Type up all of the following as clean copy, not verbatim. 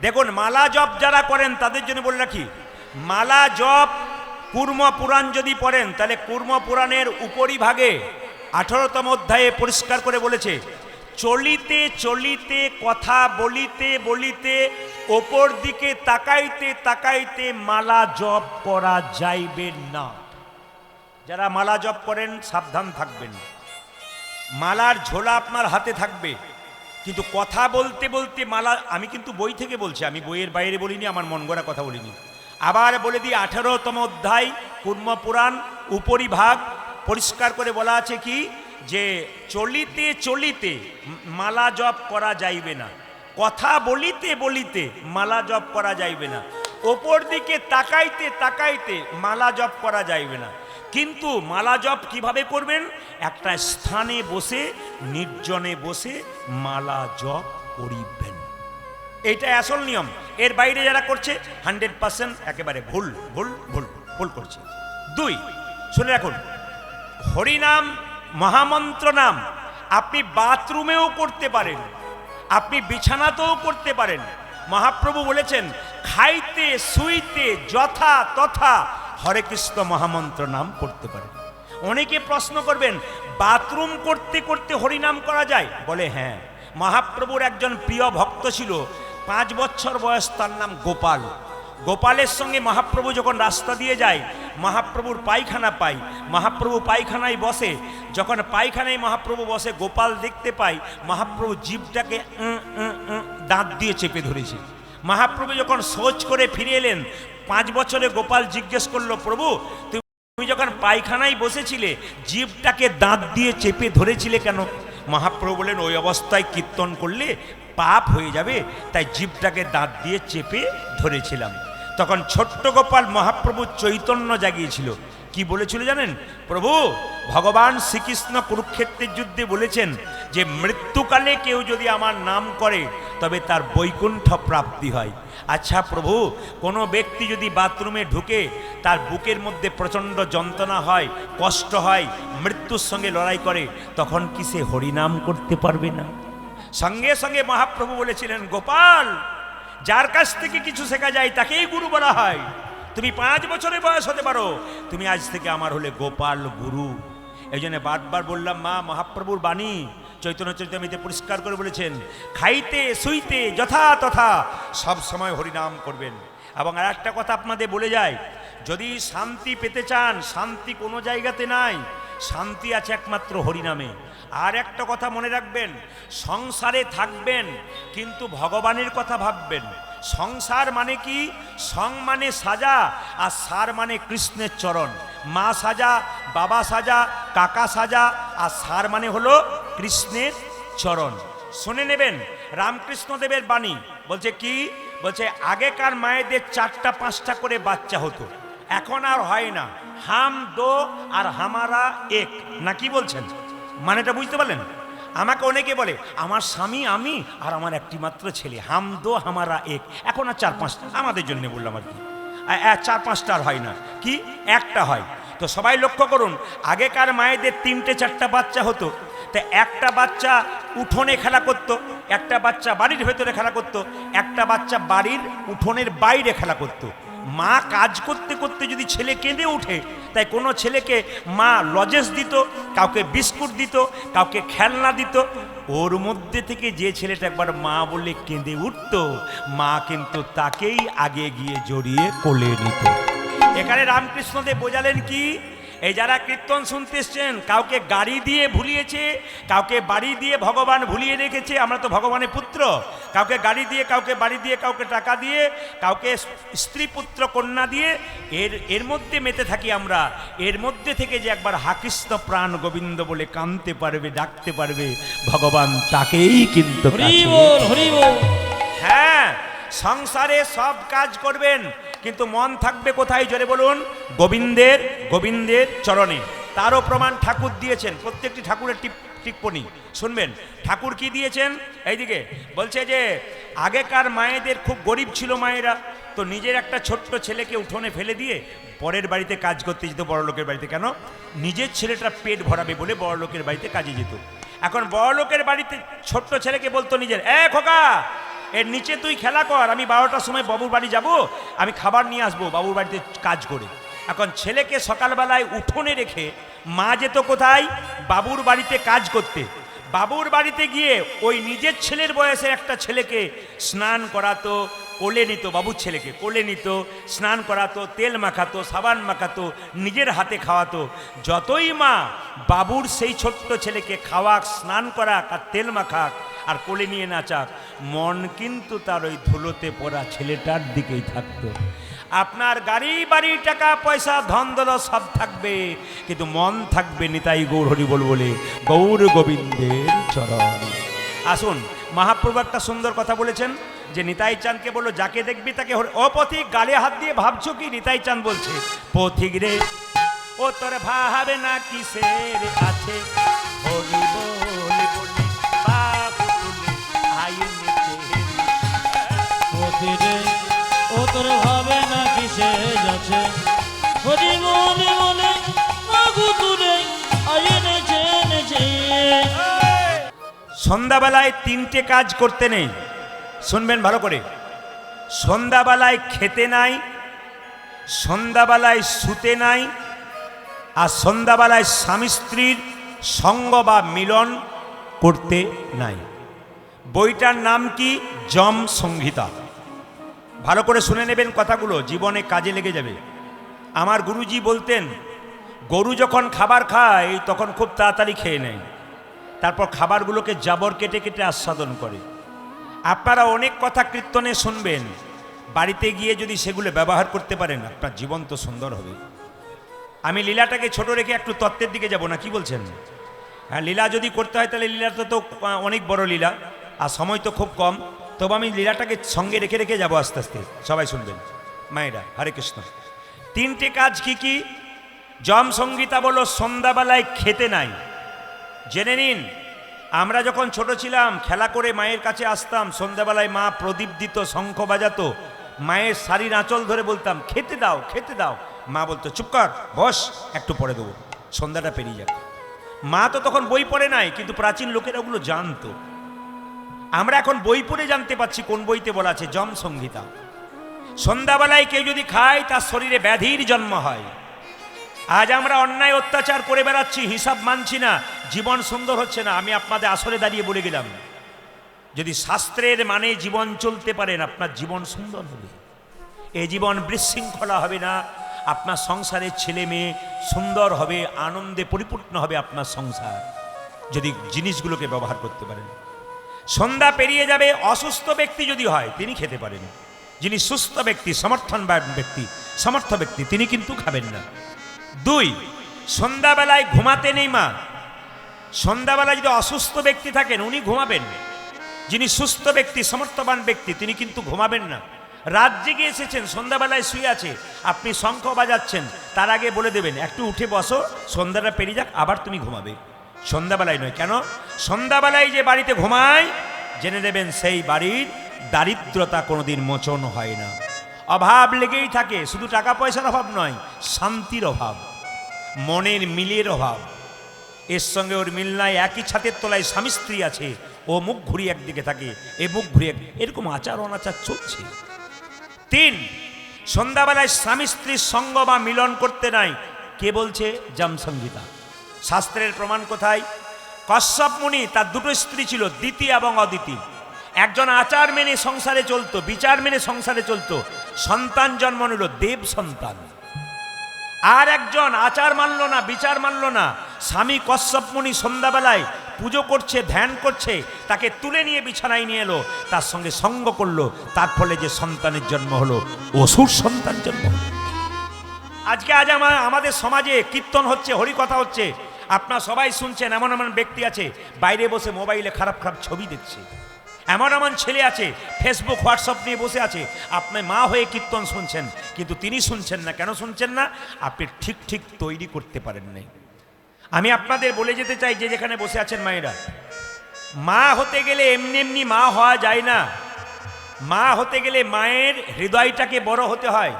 দেখুন, মালা জপ যারা করেন তাদের জন্য বলে রাখি, মালা জপ কুর্ম পুরাণ যদি পড়েন তাহলে কুর্ম পুরাণের উপরিভাগে 18তম অধ্যায়ে পরিষ্কার করে বলেছে, চলিতে চলিতে কথা বলিতে বলিতে ওপর দিকে তাকাইতে তাকাইতে মালা জপ করা যাইবে না। যারা মালা জপ করেন সাবধান থাকবেন। মালার ঝোলা আপনার হাতে থাকবে, কিন্তু কথা বলতে বলতে মালা, আমি কিন্তু বই থেকে বলছি, আমি বইয়ের বাইরে বলিনি, আমার মন গড়া কথা বলিনি। আবার বলে দিই, 18তম অধ্যায় কুর্ম পুরাণ উপরিভাগ পরিষ্কার করে বলা আছে কি, যে চলিতে চলিতে মালা জপ করা যাইবে না, কথা বলিতে বলিতে মালা জপ করা যাইবে না, ওপর দিকে তাকাইতে তাকাইতে মালা জপ করা যাইবে না। কিন্তু মালা জপ কিভাবে করবেন? একটা স্থানে বসে, নির্জনে বসে মালা জপ করিবেন। এইটা আসল নিয়ম। এর বাইরে যারা করছে 100% একেবারে ভুল ভুল ভুল ভুল করছে। 2, শুনে রাখুন, হরিনাম মহামন্ত্র নাম আপনি বাথরুমেও করতে পারেন, আপনি বিছানাতেও করতে পারেন। মহাপ্রভু বলেছেন, খাইতে শুইতে যথা তথা হরে কৃষ্ণ মহামন্ত্র নাম করতে পারেন। অনেকে প্রশ্ন করবেন, বাথরুম করতে করতে হরিনাম করা যায়? বলে হ্যাঁ। মহাপ্রভুর একজন প্রিয় ভক্ত ছিল, 5 বছর বয়স, তার নাম গোপাল। গোপালের সঙ্গে মহাপ্রভু যখন রাস্তা দিয়ে যায়, মহাপ্রভুর পায়খানা পায়, মহাপ্রভু পায়খানায় বসে। যখন পায়খানায় মহাপ্রভু বসে, গোপাল দেখতে পায় মহাপ্রভু জিভটাকে দাঁত দিয়ে চেপে ধরেছে। মহাপ্রভু যখন শৌচ করে ফিরে এলেন, 5 বছরে গোপাল জিজ্ঞেস করলো, প্রভু তুমি যখন পায়খানায় বসেছিলে জিভটাকে দাঁত দিয়ে চেপে ধরেছিলে কেন? মহাপ্রভু বলেন, ওই অবস্থায় কীর্তন করলে পাপ হয়ে যাবে, তাই জিভটাকে দাঁত দিয়ে চেপে ধরেছিলাম। তখন ছোট্ট গোপাল মহাপ্রভু চৈতন্য জাগিয়েছিল। কি বলেছিল জানেন? প্রভু ভগবান শ্রীকৃষ্ণ কুরুক্ষেত্রের যুদ্ধে বলেছেন যে মৃত্যুকালে কেউ যদি আমার নাম করে তবে তার বৈকুণ্ঠ প্রাপ্তি হয়। আচ্ছা প্রভু, কোনো ব্যক্তি যদি বাথরুমে ঢুকে তার বুকের মধ্যে প্রচণ্ড যন্ত্রণা হয়, কষ্ট হয়, মৃত্যুর সঙ্গে লড়াই করে, তখন কি সে হরিনাম করতে পারবে না? সঙ্গে সঙ্গে মহাপ্রভু বলেছিলেন, গোপাল, যার কাছ থেকে কিছু শেখা যায় তাকেই গুরু বলা হয়। তুমি 5 বছরের বয়স হতে পারো, তুমি আজ থেকে আমার হলে গোপাল গুরু। এই জন্য বারবার বললাম, মা মহাপ্রভুর বাণী চৈতন্য চরিতামৃতে পরিষ্কার করে বলেছেন, খাইতে শুইতে যথা তথা সব সময় হরিনাম করবেন। এবং আর একটা কথা আপনাদের বলে যায়, যদি শান্তি পেতে চান, শান্তি কোনো জায়গাতে নাই, শান্তি আছে একমাত্র হরিনামে। আর একটা কথা মনে রাখবেন, সংসারে থাকবেন কিন্তু ভগবানের কথা ভাববেন। সংসার মানে কি? সং মানে সাজা, আর সার মানে কৃষ্ণের চরণ। মা সাজা, বাবা সাজা, কাকা সাজা, আর সার মানে হলো কৃষ্ণের চরণ। শুনে নেবেন রামকৃষ্ণদেবের বাণী। বলছে কি? বলছে আগেকার মায়েদের 4টা 5টা করে বাচ্চা হতো, এখন আর হয় না। হাম দো আর হামারা এক, না কি বলছেন? মানেটা বুঝতে পারলেন? আমাকে অনেকে বলে, আমার স্বামী, আমি আর আমার একটি মাত্র ছেলে, হাম দো হামারা এক। এখন আর 4-5টা, আমাদের জন্য বললাম আর কি, 4-5টা আর হয় না, কি একটা হয়। তো সবাই লক্ষ্য করুন, আগেকার মায়েদের 3টে 4টা বাচ্চা হতো, তা একটা বাচ্চা উঠোনে খেলা করত, একটা বাচ্চা বাড়ির ভেতরে খেলা করত, একটা বাচ্চা বাড়ির উঠোনের বাইরে খেলা করত। মা কাজ করতে করতে যদি ছেলে কেঁদে উঠে, তাই কোনো ছেলেকে মা লজেন্স দিত, কাউকে বিস্কুট দিত, কাউকে খেলনা দিত। ওর মধ্যে থেকে যে ছেলেটা একবার মা বলে কেঁদে উঠত, মা কিন্তু তাকেই আগে গিয়ে জড়িয়ে কোলে নিত। এখানে রামকৃষ্ণদেব বোঝালেন কি? এই যারা কীর্তন শুনতে এসছেন, কাউকে গাড়ি দিয়ে ভুলিয়েছে, কাউকে বাড়ি দিয়ে ভগবান ভুলিয়ে রেখেছে, আমরা তো ভগবানের পুত্র। কাউকে গাড়ি দিয়ে, কাউকে বাড়ি দিয়ে, কাউকে টাকা দিয়ে, কাউকে স্ত্রী পুত্র কন্যা দিয়ে, এর মধ্যে মেতে থাকি আমরা। এর মধ্যে থেকে যে একবার হাকৃষ্ণ প্রাণ গোবিন্দ বলে কাঁদতে পারবে, ডাকতে পারবে, ভগবান তাকেই কিন্তু। হ্যাঁ, সংসারে সব কাজ করবেন কিন্তু মন থাকবে কোথায়? জোরে বলুন, গোবিন্দের, গোবিন্দের চরণে। তারও প্রমাণ ঠাকুর দিয়েছেন, প্রত্যেকটি ঠাকুরের টিপ্পণী শুনবেন। ঠাকুর কি দিয়েছেন? এইদিকে বলছে যে আগেকার মায়েদের খুব গরিব ছিল মায়েরা, তো নিজের একটা ছোট্ট ছেলেকে উঠোনে ফেলে দিয়ে পরের বাড়িতে কাজ করতে যেত, বড় লোকের বাড়িতে। কেন? নিজের ছেলেটা পেট ভরাবে বলে বড় লোকের বাড়িতে কাজে যেত। এখন বড় লোকের বাড়িতে ছোট্ট ছেলেকে বলতো নিজের, খোকা এর নিচে তুই খেলা কর, আমি 12টার সময় বাবুর বাড়ি যাব, আমি খাবার নিয়ে আসবো বাবুর বাড়িতে কাজ করে। এখন ছেলেকে সকালবেলায় উঠোনে রেখে মা যেত কোথায়? বাবুর বাড়িতে কাজ করতে। বাবুর বাড়িতে গিয়ে ওই নিজের ছেলের বয়সের একটা ছেলেকে স্নান করাতো, কোলে নিত, বাবুর ছেলেকে কোলে নিত, স্নান করাতো, তেল মাখাতো, সাবান মাখাতো, নিজের হাতে খাওয়াতো। যতই মা বাবুর সেই ছোট্ট ছেলেকে খাওয়াক, স্নান করাক আর তেল মাখাক আর কোলে নিয়ে নাচাক, মন কিন্তু তার ওই ধুলোতে পড়া ছেলেটার দিকেই থাকতো। আপনার গাড়ি বাড়ি টাকা পয়সা ধন দৌলত সব থাকবে, কিন্তু মন থাকবে নিতাই গৌর হরি বল বলে, গৌর গোবিন্দের চরণ। আসুন, মহাপ্রভু একটা সুন্দর কথা বলেছেন যে নিতাই চাঁদকে বললো যাকে দেখবি তাকে ও পথিক, গালে হাত দিয়ে ভাবছো কি? নিতাই চাঁদ বলছে, পথিক রে ও তোর ভাবে না কিসের আছে, হরি বল বলে বাবু তুলে আইন পথিক রে ও তোর ভাবে না কিসে যাচ্ছে, হরি বলে বলে মাগু তুলে আইনেছে নেছে। সন্ধ্যাবেলায় 3টে কাজ করতে নেই, শুনবেন ভালো করে। সন্ধ্যাবেলায় খেতে নাই, সন্ধ্যাবেলায় শুতে নাই, আর সন্ধ্যাবেলায় স্বামী স্ত্রীর সঙ্গ বা মিলন করতে নাই। বইটার নাম কি? যম সংহিতা। ভালো করে শুনে নেবেন কথাগুলো, জীবনে কাজে লেগে যাবে। আমার গুরুজি বলতেন, গরু যখন খাবার খায় তখন খুব তাড়াতাড়ি খেয়ে নেয়, তারপর খাবারগুলোকে জাবর কেটে কেটে আস্বাদন করে। আপনারা অনেক কথা কীর্তনে শুনবেন, বাড়িতে গিয়ে যদি সেগুলো ব্যবহার করতে পারেন আপনার জীবন তো সুন্দর হবে। আমি লীলাটাকে ছোট রেখে একটু তত্ত্বের দিকে যাব না, কি বলছেন? হ্যাঁ, লীলা যদি করতে হয় তাহলে লীলাটা তো অনেক বড় লীলা, আর সময় তো খুব কম, তবে আমি লীলাটাকে সঙ্গে রেখে রেখে যাবো আস্তে আস্তে। সবাই শুনবেন মায়েরা, হরে কৃষ্ণ। 3টে কাজ কি কি? যম সংহিতা বলো সন্ধ্যাবেলায় খেতে নাই। জেনে নিন, আমরা যখন ছোট ছিলাম খেলা করে মায়ের কাছে আসতাম, সন্ধ্যাবেলায় মা প্রদীপ দিত, শঙ্খ বাজাতো, মায়ের শাড়ির আঁচল ধরে বলতাম খেতে দাও খেতে দাও। মা বলতো চুপ কর, বস, একটু পরে দেবো, সন্ধ্যাটা পেরিয়ে যাবে। মা তো তখন বই পড়ে নাই, কিন্তু প্রাচীন লোকেরা ওগুলো জানতো। আমরা এখন বই পড়ে জানতে পারছি কোন বইতে বলা আছে যম সংহিতা। সন্ধ্যাবেলায় কেউ যদি খায় তার শরীরে ব্যাধির জন্ম হয়। আজ আমরা অন্যায় অত্যাচার করে বেড়াচ্ছি, হিসাব মানছি না, জীবন সুন্দর হচ্ছে না। আমি আপনাদের আসরে দাঁড়িয়ে বলে গেলাম, যদি শাস্ত্রের মানে জীবন চলতে পারেন আপনার জীবন সুন্দর হবে, এই জীবন বিশৃঙ্খলা হবে না, আপনার সংসারের ছেলে মেয়ে সুন্দর হবে, আনন্দে পরিপূর্ণ হবে আপনার সংসার, যদি জিনিসগুলোকে ব্যবহার করতে পারেন। সন্ধ্যা পেরিয়ে যাবে, অসুস্থ ব্যক্তি যদি হয় তিনি খেতে পারেন, যিনি সুস্থ ব্যক্তি, সমর্থনবান ব্যক্তি, সমর্থ ব্যক্তি, তিনি কিন্তু খাবেন না। 2, সন্ধ্যাবেলায় ঘুমাতে নেই মা। সন্ধ্যাবেলায় যদি অসুস্থ ব্যক্তি থাকেন উনি ঘুমাবেন, যিনি সুস্থ ব্যক্তি, সমর্থবান ব্যক্তি, তিনি কিন্তু ঘুমাবেন না। রাত জেগে এসেছেন, সন্ধ্যাবেলায় শুয়ে আছে, আপনি শঙ্খ বাজাচ্ছেন, তার আগে বলে দেবেন একটু উঠে বসো, সন্ধ্যাটা পেরিয়ে যাক, আবার তুমি ঘুমাবে। সন্ধ্যাবেলায় নয়। কেন? সন্ধ্যাবেলায় যে বাড়িতে ঘুমায় জেনে দেবেন সেই বাড়ির দারিদ্রতা কোনোদিন মোচন হয় না, অভাব লেগেই থাকে। শুধু টাকা পয়সার অভাব নয়, শান্তির অভাব, মনের মিলের অভাব। এর সঙ্গে ওর মিল নাই, একই ছাদের তলায় স্বামী স্ত্রী আছে, ও মুখ ঘুরিয়ে একদিকে থাকে, এ মুখ ঘুরিয়ে, এরকম আচার অনাচার চলছে। 3, সন্ধ্যাবেলায় স্বামী স্ত্রীর সঙ্গ বা মিলন করতে নাই। কে বলছে? যম সংহিতা। শাস্ত্রের প্রমাণ কোথায়? কশ্যপ মুনি, তার 2টো স্ত্রী ছিল, দিতি এবং অদিতি। একজন আচার মেনে সংসারে চলতো, বিচার মেনে সংসারে চলতো, সন্তান জন্ম নিল, দেব সন্তান। আর একজন আচার মানল না, বিচার মানল না। স্বামী কশ্যপ মুনি সন্ধ্যাবেলায় পুজো করছে, ধ্যান করছে, তাকে তুলে নিয়ে বিছানায় নিয়ে এলো, তার সঙ্গে সঙ্গ করলো, তার ফলে যে সন্তানের জন্ম হলো, অসুর সন্তান জন্ম হলো। আজকে আমাদের সমাজে কীর্তন হচ্ছে, হরিকথা হচ্ছে, আপনারা সবাই শুনছেন। এমন এমন ব্যক্তি আছে বাইরে বসে মোবাইলে খারাপ খারাপ ছবি দেখছে, এমন এমন ছেলে আছে ফেসবুক হোয়াটসঅ্যাপ নিয়ে বসে আছে। আপনি মা হয়ে কীর্তন শুনছেন, কিন্তু তিনি শুনছেন না। কেন শুনছেন না? আপনি ঠিক ঠিক তৈরি করতে পারেন নাই। আমি আপনাদের বলে যেতে চাই, যে যেখানে বসে আছেন মায়েরা, মা হতে গেলে এমনি এমনি মা হওয়া যায় না। মা হতে গেলে মায়ের হৃদয়টাকে বড় হতে হয়।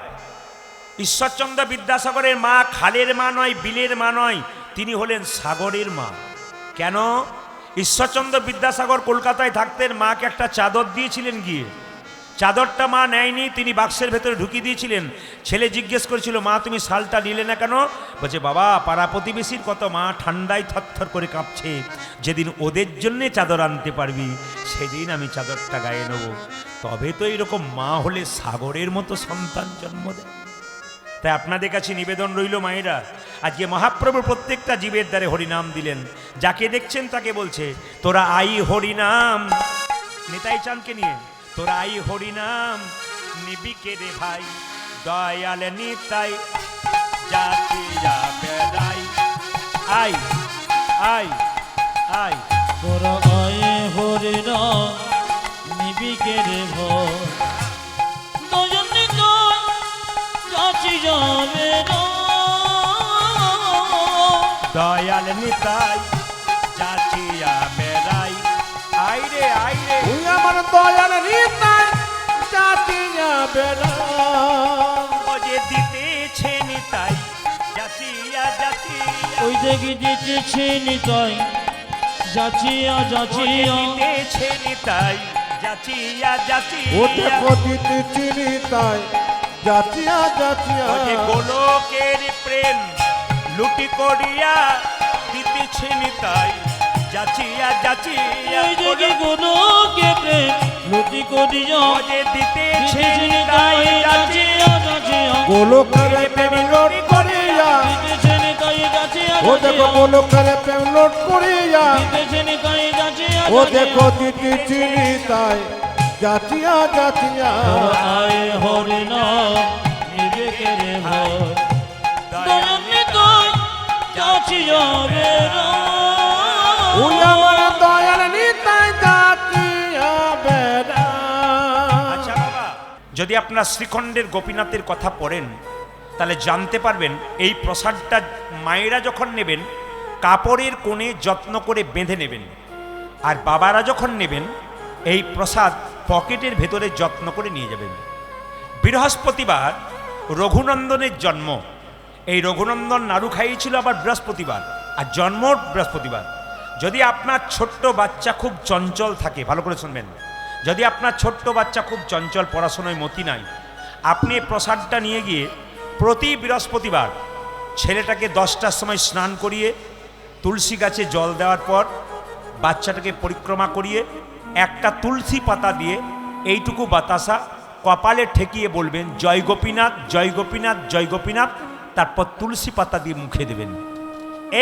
ঈশ্বরচন্দ্র বিদ্যাসাগরের মা খালের মা নয়, বিলের মা নয়, তিনি হলেন সাগরের মা। কেন? ঈশ্বরচন্দ্র বিদ্যাসাগর কলকাতায় থাকতেন, মাকে একটা চাদর দিয়েছিলেন, গিয়ে চাদরটা মা নেয়নি, তিনি বাক্সের ভেতরে ঢুকিয়ে দিয়েছিলেন। ছেলে জিজ্ঞেস করেছিল, মা তুমি শালটা নিলে না কেন? বলছে, বাবা পাড়া প্রতিবেশীর কত মা ঠান্ডায় থরথর করে কাঁপছে, যেদিন ওদের জন্যে চাদর আনতে পারবি সেদিন আমি চাদরটা গায়ে নেব। তবে তো এইরকম মা হলে সাগরের মতো সন্তান জন্ম দেয়। তাই আপনাদের কাছে নিবেদন রইল মায়েরা, আজকে মহাপ্রভু প্রত্যেকটা জীবের দ্বারে হরিনাম দিলেন। যাকে দেখছেন তাকে বলছে, তোরা আই হরিনাম, নিতাই চাঁদকে নিয়ে, তোরা আই হরিনাম নিবি কে রে ভাই, দয়াল নিতাই জাতিয়া বেড়াই, আই আই আই তোরা আয়ে হরি নাম নিবি কে রে ভয়, দয়াল নিতাই যাচি যাবে না, দয়াল নিতাই জাতিয়া বেড়াই, আই রে আই রে তুই আমার দয়াল নিতাই জাতিয়া বেড়া, ও যে দিতেছে নিতাই জাতিয়া জাতিয়া, ওই দেখি দিতেছে নিতাই যাচিয়া ও যে যাচিয়া, দিতেছে নিতাই জাতিয়া জাতিয়া, ও দেখো দিতে চিনি তাই জাতিয়া জাতিয়া, ও যে গোলকের প্রেম লুটি করিয়া দিতেছে নিতাই যাচিয়া যাচিয়া, ওই দেখি কোনো কে প্রেম লুটি করিয়া, ও যে দিতেছে দিতেছে নিতাই নিতাই যাচিয়া, যাচিয়া যাচিয়া, গোলকের প্রেম লোট করিয়া, দিতেছে নিতাই যাচিয়া ও দেখো যাচিয়া, গোলকের প্রেম লোট করিয়া, দিতেছে নিতাই যাচিয়া ও যাচিয়া, দেখো দিতে চিনি তাই জাতিয়া জাতিয়া, তোরা আয়ে হরি নাম নিবি কে রে ভয়, দয়াল নিতাই যাচি যাবে না, তুই আমার দয়াল নিতাই জাতিয়া বেড়া। আচ্ছা বাবা, যদি আপনার শ্রীখণ্ডের গোপীনাথের কথা পড়েন তাহলে জানতে পারবেন এই প্রসাদটা মায়েরা যখন নেবেন কাপড়ের কোণে যত্ন করে বেঁধে নেবেন, আর বাবারা যখন নেবেন এই প্রসাদ পকেটের ভেতরে যত্ন করে নিয়ে যাবেন। বৃহস্পতিবার রঘুনন্দনের জন্ম, এই রঘুনন্দন নাড়ু খাইয়েছিল আবার বৃহস্পতিবার, আর জন্ম বৃহস্পতিবার। যদি আপনার ছোট্ট বাচ্চা খুব চঞ্চল থাকে, ভালো করে শুনবেন, যদি আপনার ছোট্ট বাচ্চা খুব চঞ্চল, পড়াশোনায় মতি নাই, আপনি এই প্রসাদটা নিয়ে গিয়ে প্রতি বৃহস্পতিবার ছেলেটাকে 10টার সময় স্নান করিয়ে তুলসী গাছে জল দেওয়ার পর বাচ্চাটাকে পরিক্রমা করিয়ে একটা তুলসী পাতা দিয়ে এইটুকু বাতাসা কপালে ঠেকিয়ে বলবেন, জয় গোপীনাথ জয় গোপীনাথ জয় গোপীনাথ, তারপর তুলসী পাতা দিয়ে মুখে দেবেন।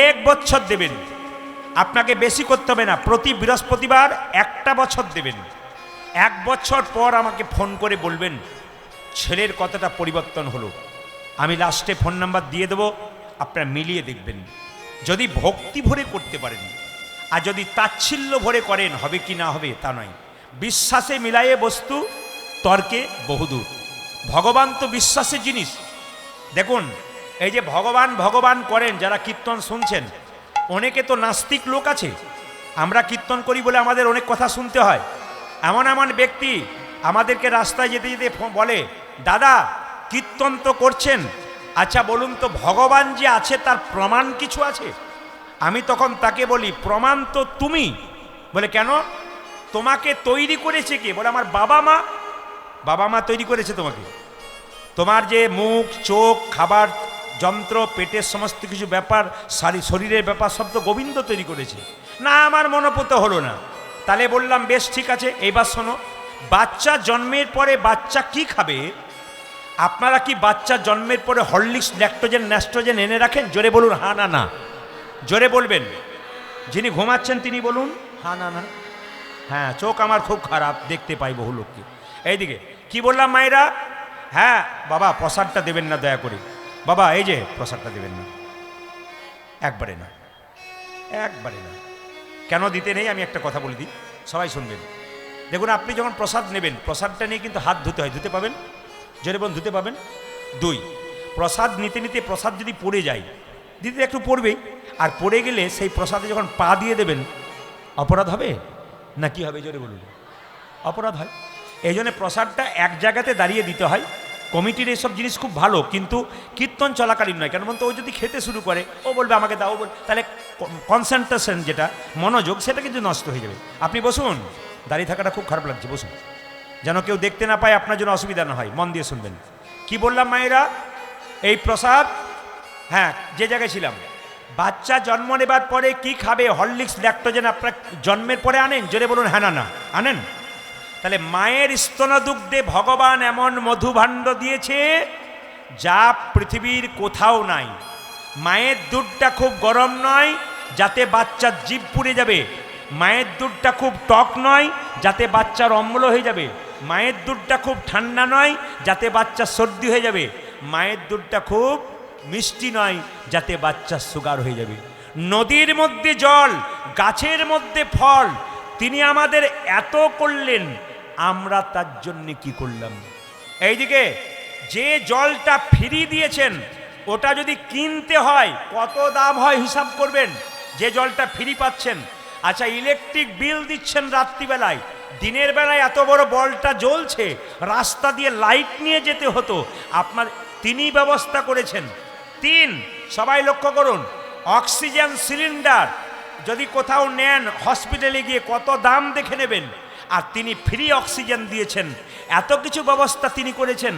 1 বছর দেবেন, আপনাকে বেশি করতে হবে না, প্রতি বৃহস্পতিবার 1টা বছর দেবেন। 1 বছর পর আমাকে ফোন করে বলবেন ছেলের কতটা পরিবর্তন হলো। আমি লাস্টে ফোন নাম্বার দিয়ে দেবো, আপনারা মিলিয়ে দেখবেন। যদি ভক্তি ভরে করতে পারেন, আর যদি তাচ্ছিল্য ভরে করেন, হবে কি না হবে তা নয়। বিশ্বাসে মিলায়ে বস্তু, তর্কে বহুদূর। ভগবান তো বিশ্বাসের জিনিস। দেখুন, এই যে ভগবান ভগবান করেন যারা কীর্তন শুনছেন, অনেকে তো নাস্তিক লোক আছে। আমরা কীর্তন করি বলে আমাদের অনেক কথা শুনতে হয়। এমন এমন ব্যক্তি আমাদেরকে রাস্তায় যেতে যেতে বলে, দাদা কীর্তন তো করছেন, আচ্ছা বলুন তো ভগবান যে আছে তার প্রমাণ কিছু আছে? আমি তখন তাকে বলি, প্রমাণ তো তুমি। বলে কেন? তোমাকে তৈরি করেছে কে? বলে আমার বাবা মা। বাবা মা তৈরি করেছে তোমাকে? তোমার যে মুখ চোখ খাবার যন্ত্র পেটের সমস্ত কিছু ব্যাপার শরীরের ব্যাপার সব তো গোবিন্দ তৈরি করেছে। না, আমার মনোপুত হলো না। তাহলে বললাম বেশ ঠিক আছে, এইবার শোনো, বাচ্চা জন্মের পরে বাচ্চা কি খাবে? আপনারা কি বাচ্চা জন্মের পরে হরলিক্স ল্যাকটোজেন ন্যাস্ট্রোজেন এনে রাখেন? জোরে বলুন হ্যাঁ না না। জোরে বলবেন, যিনি ঘুমাচ্ছেন তিনি বলুন হ্যাঁ না না। হ্যাঁ, চোখ আমার খুব খারাপ, দেখতে পাই বহু লোককে। এইদিকে কি বললাম মায়েরা? হ্যাঁ বাবা প্রসাদটা দেবেন না দয়া করে, বাবা এই যে প্রসাদটা দেবেন না, একবারে না, একবারে না। কেন দিতে নেই আমি একটা কথা বলে দিই, সবাই শুনবেন। দেখুন, আপনি যখন প্রসাদ নেবেন, প্রসাদটা নিয়ে কিন্তু হাত ধুতে হয়, ধুতে পাবেন? জোরে বলুন, ধুতে পাবেন? 2, প্রসাদ নিতে নিতে প্রসাদ যদি পড়ে যায়, দিতে একটু পড়বেই, আর পড়ে গেলে সেই প্রসাদে যখন পা দিয়ে দেবেন, অপরাধ হবে না কি হবে? জোরে বলুন, অপরাধ হয়। এই জন্য প্রসাদটা এক জায়গাতে দাঁড়িয়ে দিতে হয়, কমিটির এসব জিনিস খুব ভালো, কিন্তু কীর্তন চলাকালীন নয়। কেন বলতো ও যদি খেতে শুরু করে, ও বলবে আমাকে দাও, বল, তাহলে কনসেন্ট্রেশন যেটা মনোযোগ সেটা কিন্তু নষ্ট হয়ে যাবে। আপনি বসুন, দাঁড়িয়ে থাকাটা খুব খারাপ লাগছে, বসুন, যেন কেউ দেখতে না পায়, আপনার জন্য অসুবিধা না হয়। মন দিয়ে শুনবেন কি বললাম মায়েরা। এই প্রসাদ, হ্যাঁ, যে জায়গায় ছিলাম, বাচ্চা জন্ম নেবার পরে কি খাবে? হরলিক্স, ল্যাকটোজেন আপনার জন্মের পরে আনেন? জোরে বলুন হ্যাঁ না না আনেন। তাহলে মায়ের স্তনদুগ্ধে ভগবান এমন মধুভাণ্ড দিয়েছে যা পৃথিবীর কোথাও নাই। মায়ের দুধটা খুব গরম নয় যাতে বাচ্চার জিভ পুড়ে যাবে, মায়ের দুধটা খুব টক নয় যাতে বাচ্চার অম্ল হয়ে যাবে, মায়ের দুধটা খুব ঠান্ডা নয় যাতে বাচ্চার সর্দি হয়ে যাবে, মায়ের দুধটা খুব মিষ্টি নয় যাতে বাচ্চার সুগার হয়ে যাবে। নদীর মধ্যে জল, গাছের মধ্যে ফল, তিনি আমাদের এত করলেন, আমরা তার জন্য কি করলাম? এইদিকে যে জলটা ফ্রি দিয়েছেন ওটা যদি কিনতে হয় কত দাম হয় হিসাব করবেন। যে জলটা ফ্রি পাচ্ছেন, আচ্ছা ইলেকট্রিক বিল দিচ্ছেন রাত্রিবেলায়, দিনের বেলায় এত বড় বলটা জ্বলছে, রাস্তা দিয়ে লাইট নিয়ে যেতে হতো, আপনার তিনি ব্যবস্থা করেছেন। তিন, সবাই লক্ষ্য করুন, অক্সিজেন সিলিন্ডার যদি কোথাও নেন হসপিটালে গিয়ে কত দাম দেখে নেবেন, আর তিনি ফ্রি অক্সিজেন দিয়েছেন, এত কিছু ব্যবস্থা তিনি করেছেন।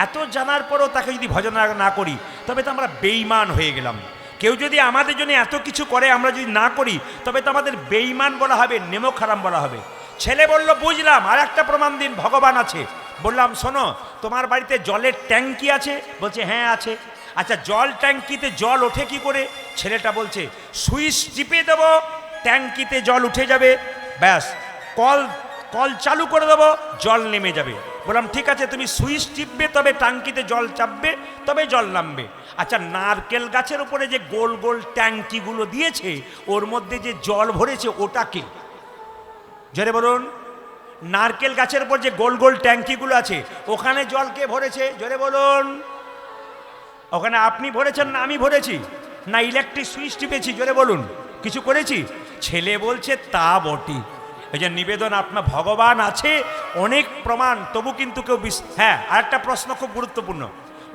এত জানার পরও তাকে যদি ভজন না করি তবে তো আমরা বেঈমান হয়ে গেলাম। কেউ যদি আমাদের জন্য এত কিছু করে আমরা যদি না করি তবে তো আমাদের বেঈমান বলা হবে, নেমক হারাম বলা হবে। ছেলে বলল বুঝলাম, আর একটা প্রমাণ দিন ভগবান আছে। বললাম শোনো, তোমার বাড়িতে জলের ট্যাঙ্কি আছে? বলছে হ্যাঁ আছে। আচ্ছা জল ট্যাঙ্কিতে জল ওঠে কি করে? ছেলেটা বলছে সুইচ টিপে দেবো, ট্যাঙ্কিতে জল উঠে যাবে, ব্যাস, কল চালু করে দেবো, জল নেমে যাবে। বললাম ঠিক আছে, তুমি সুইচ টিপবে তবে ট্যাঙ্কিতে জল চাপবে, তবে জল নামবে। আচ্ছা নারকেল গাছের উপরে যে গোল গোল ট্যাঙ্কিগুলো দিয়েছে ওর মধ্যে যে জল ভরেছে ওটা কি? জোরে বলুন। নারকেল গাছের উপর যে গোল গোল ট্যাঙ্কিগুলো আছে ওখানে জল কে ভরেছে? জোরে বলুন। ওখানে আপনি ভরেছেন না আমি ভরেছি? না ইলেকট্রিক সুইচ টিপেছি? জোরে বলুন। কিছু করেছি? ছেলে বলছে তা বটি। এই যে নিবেদন, আপনার ভগবান আছে, অনেক প্রমাণ, তবু কিন্তু কেউ হ্যাঁ। আরেকটা প্রশ্ন খুব গুরুত্বপূর্ণ,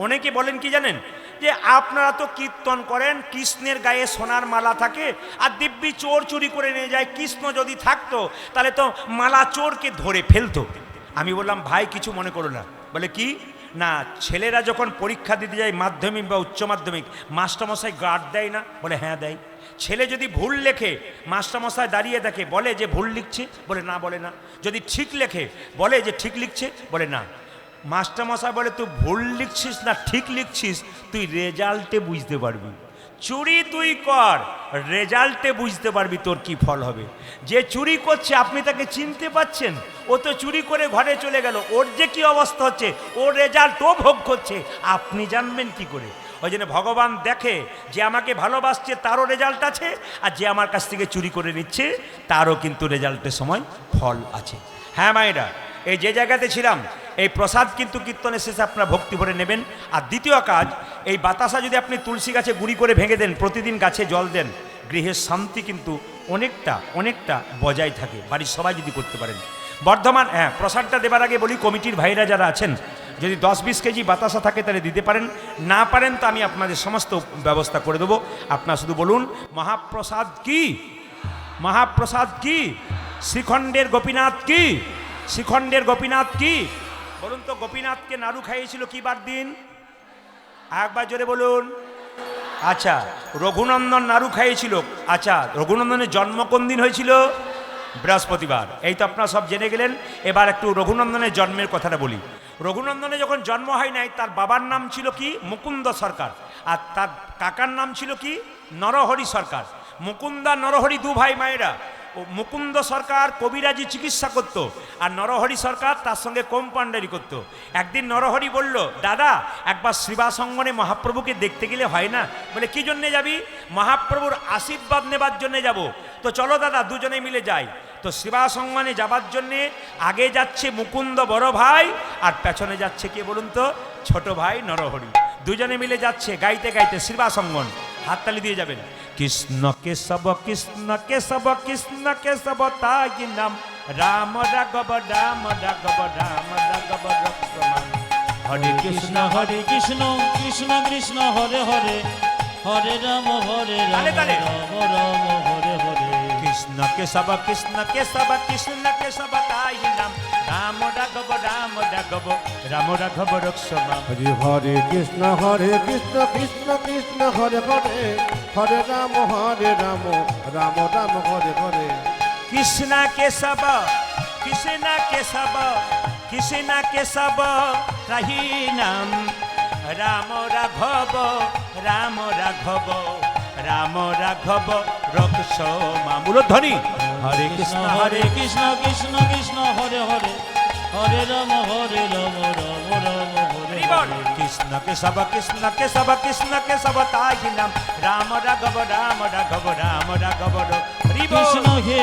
অনেকে বলেন কি জানেন, যে আপনারা তো কীর্তন করেন, কৃষ্ণের গায়ে সোনার মালা থাকে, আর দিব্যি চোর চুরি করে নিয়ে যায়, কৃষ্ণ যদি থাকতো তাহলে তো মালা চোরকে ধরে ফেলতো। আমি বললাম ভাই কিছু মনে করো না। বলে কি না, ছেলেরা যখন পরীক্ষা দিতে যায় মাধ্যমিক বা উচ্চ মাধ্যমিক, মাস্টারমশাই গার্ড দেয় না? বলে হ্যাঁ দেয়। ছেলে যদি ভুল লেখে মাস্টারমশাই দাঁড়িয়ে দেখে, বলে যে ভুল লিখছে? বলে না, বলে না। যদি ঠিক লেখে বলে যে ঠিক লিখছে? বলে না। মাস্টারমশাই বলে তুই ভুল লিখছিস না ঠিক লিখছিস তুই রেজাল্টে বুঝতে পারবি। চুরি তুই কর, রেজাল্টে বুঝতে পারবি তোর কি ফল হবে। যে চুরি করছে আপনি তাকে চিনতে পাচ্ছেন? ও তো চুরি করে ঘরে চলে গেল, ওর যে কি অবস্থা হচ্ছে, ওর রেজাল্ট ও ভোগ করছে, আপনি জানবেন কি করে? ওই জন্য ভগবান দেখে যে আমাকে ভালোবাসছে তারও রেজাল্ট আছে, আর যে আমার কাছ থেকে চুরি করে নিচ্ছে তারও কিন্তু রেজাল্টের সময় ফল আছে। হ্যাঁ মায়েরা, এই যে জায়গাতে ছিলাম এই প্রসাদ কিন্তু কীর্তনের শেষে আপনারা ভক্তি ভরে নেবেন। আর দ্বিতীয় কাজ, এই বাতাসা যদি আপনি তুলসী গাছে গুঁড়ি করে ভেঙে দেন, প্রতিদিন গাছে জল দেন, গৃহের শান্তি কিন্তু অনেকটা বজায় থাকে, বাড়ির সবাই যদি করতে পারেন। বর্ধমান, হ্যাঁ, প্রসাদটা দেবার আগে বলি, কমিটির ভাইরা যারা আছেন যদি 10-20 কেজি বাতাসা থাকে তাহলে দিতে পারেন, না পারেন তো আমি আপনাদের সমস্ত ব্যবস্থা করে দেবো। আপনারা শুধু বলুন মহাপ্রসাদ কি, মহাপ্রসাদ কি, শ্রীখণ্ডের গোপীনাথ কি, শ্রীখণ্ডের গোপীনাথ কি? বলুন তো, গোপীনাথকে নাড়ু খাইয়েছিল কি বার দিন? একবার জোরে বলুন। আচ্ছা, রঘুনন্দন নাড়ু খাইয়েছিল। আচ্ছা, রঘুনন্দনের জন্ম কোন দিন হয়েছিল? বৃহস্পতিবার। এই তো আপনারা সব জেনে গেলেন। এবার একটু রঘুনন্দনের জন্মের কথাটা বলি। রঘুনন্দনের যখন জন্ম হয় নাই, তার বাবার নাম ছিল কি? মুকুন্দ সরকার। আর তার কাকার নাম ছিল কি? নরহরি সরকার। মুকুন্দা নরহরি দু ভাই মায়েরা। মুকুন্দ সরকার কবিরাজি চিকিৎসা করত, আর নরহরি সরকার তার সঙ্গে কম্পাউন্ডারি করত। একদিন নরহরি বলল, দাদা একবার শ্রীবাসঙ্গনে মহাপ্রভুকে দেখতে গেলে হয় না? বলে কি জন্যে যাবি? মহাপ্রভুর আশীর্বাদ নেবার জন্যে যাব। তো চলো দাদা দুজনে মিলে যাই। তো শ্রীবাসঙ্গনে যাবার জন্যে আগে যাচ্ছে মুকুন্দ বড় ভাই, আর পেছনে যাচ্ছে কে বলুন তো? ছোট ভাই নরহরি। দুজনে মিলে যাচ্ছে গাইতে গাইতে শ্রীবাসঙ্গন। হাততালি দিয়ে যাবেন। কৃষ্ণ কেশব কৃষ্ণ কেশব কৃষ্ণ কেশব তাই নাম, রাম রাঘব রাম রাঘব রাম রাঘব রক্ষমান। হরে কৃষ্ণ হরে কৃষ্ণ কৃষ্ণ কৃষ্ণ হরে হরে হরে রাম তালে, তালে। রাম রাম হরে হরে কৃষ্ণ কেশব কৃষ্ণ কেশব কৃষ্ণ কেশব তাই নাম রাম রাঘব রাম রাঘব রাম রাঘব রক্ষম হরি হরে কৃষ্ণ কৃষ্ণ কৃষ্ণ হরে হরে হরে রাম রাম রাম হরে হরে কৃষ্ণ কেশব কৃষ্ণ কেশব কৃষ্ণ কেশব তাহি নাম রাম রাঘব রাম রাঘব রাম রাঘব রক্ষম মূলধ্বনি হরে কৃষ্ণ হরে কৃষ্ণ কৃষ্ণ কৃষ্ণ হরে হরে হরে রাম রাম রাম হরে হরে কৃষ্ণ কেশব কৃষ্ণ কেশব কৃষ্ণ কেশব তাই নাম রাম রাঘব রাম রাঘব রাম রাঘব কৃষ্ণ হে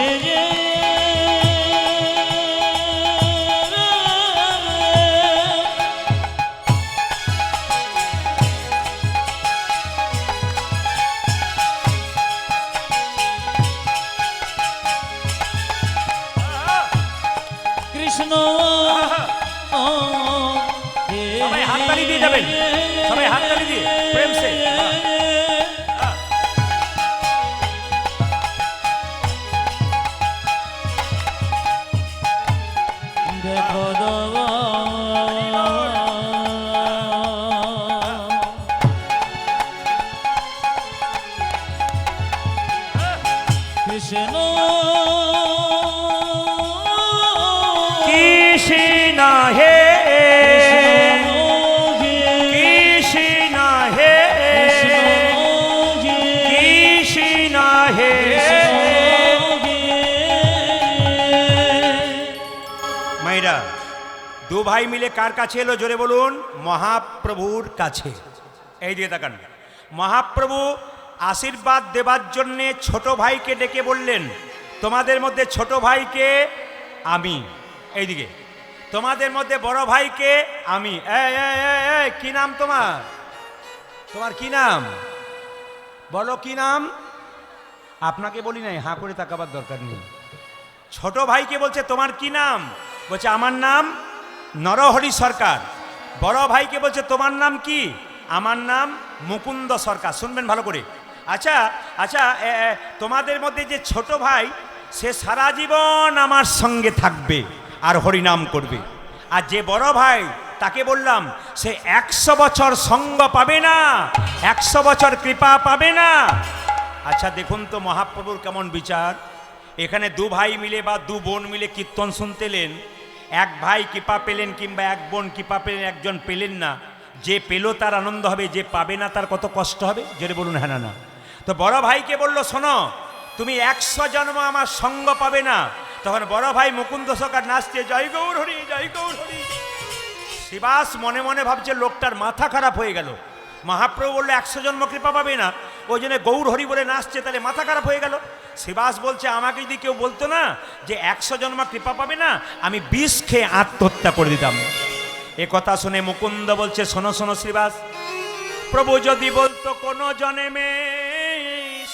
কৃষ্ণ সবাই হাততালি দিয়ে যাবেন, সবাই হাততালি দিয়ে, প্রেম সে। দেখো দাবা কৃষ্ণ কৃষ্ণ হে কৃষ্ণ হে কৃষ্ণ হে মাইরা দু ভাই মিলে কার কাছে এলো জোরে বলুন? মহাপ্রভুর কাছে। এই দিয়ে তাকান, মহাপ্রভু আশীর্বাদ দেবার জন্যে ছোট ভাইকে ডেকে বললেন, তোমাদের মধ্যে ছোট ভাইকে আমি, এইদিকে তোমাদের মধ্যে বড় ভাইকে আমি। কি নাম তোমার? তোমার কি নাম বলো, কি নাম? আপনাকে বলি নাই, হাঁ করে তাকাবার দরকার নেই। ছোট ভাইকে বলছে তোমার কি নাম? বলছে আমার নাম নরহরি সরকার। বড় ভাইকে বলছে তোমার নাম কি? আমার নাম মুকুন্দ সরকার। শুনবেন ভালো করে। আচ্ছা আচ্ছা, তোমাদের মধ্যে যে ছোট ভাই, সে সারা জীবন আমার সঙ্গে থাকবে আর হরিনাম করবে। আর যে বড় ভাই, তাকে বললাম সে 100 বছর সঙ্গ পাবে না, 100 বছর কৃপা পাবে না। আচ্ছা দেখুন তো মহাপ্রভুর কেমন বিচার। এখানে দু ভাই মিলে বা দু বোন মিলে কীর্তন শুনতেলেন, এক ভাই কৃপা পেলেন কিংবা এক বোন কৃপা পেলেন, একজন পেলেন না। যে পেল তার আনন্দ হবে, যে পাবে না তার কত কষ্ট হবে, জোরে বলুন হ্যাঁ না না। তো বড় ভাইকে বলল, শোনো তুমি 100 জন্ম আমার সঙ্গ পাবে না। তখন বড় ভাই মুকুন্দ সরকার নাচছে, জয় গৌর হরি জয় গৌর হরি। শিবাস মনে মনে ভাবছে লোকটার মাথা খারাপ হয়ে গেল। মহাপ্রভু বললো 100 জন্ম কৃপা পাবে না, ওই জন্য গৌর হরি বলে নাচছে, তাহলে মাথা খারাপ হয়ে গেল। শিবাস বলছে, আমাকে যদি কেউ বলতো না যে 100 জন্ম কৃপা পাবে না, আমি বিষ খেয়ে আত্মহত্যা করে দিতাম। এ কথা শুনে মুকুন্দ বলছে, শোনো শোনো শ্রীবাস, প্রভু যদি বলতো কোনো জন্মে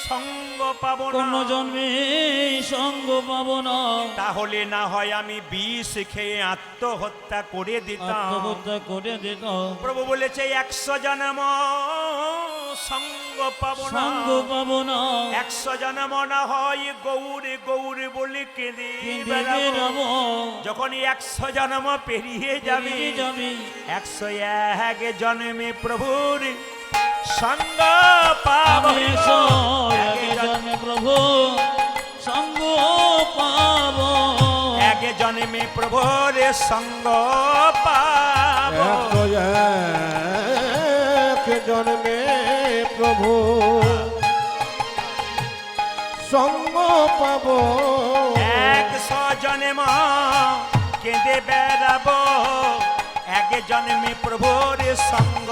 সঙ্গ পাবো না, কোন জন্মে সঙ্গ পাবো না, তাহলে না হয় আমি বিষ খেয়ে আত্মহত্যা করে দিতাম। আত্মহত্যা করে দিত। প্রভু বলেছে 100 জন্ম সঙ্গ পাবো না, সঙ্গ পাবো না, 100 জন্ম না হয় গৌর গৌর বলে কেঁদে কেঁদে বেড়াবো। বেড়াবো। যখন 100 জন্ম পেরিয়ে যাবে, পেরিয়ে যাবে, 101 জন্মে প্রভুর সঙ্গ পাবো। আমি 101 জন্মে প্রভু সঙ্গ পাবো। 1 জন্মে প্রভুর সঙ্গ পাবো। 101 জন্মে প্রভু সঙ্গ পাবো। 100 জন্ম কেঁদে বেড়াবো, 1 জন্মে প্রভুর সঙ্গ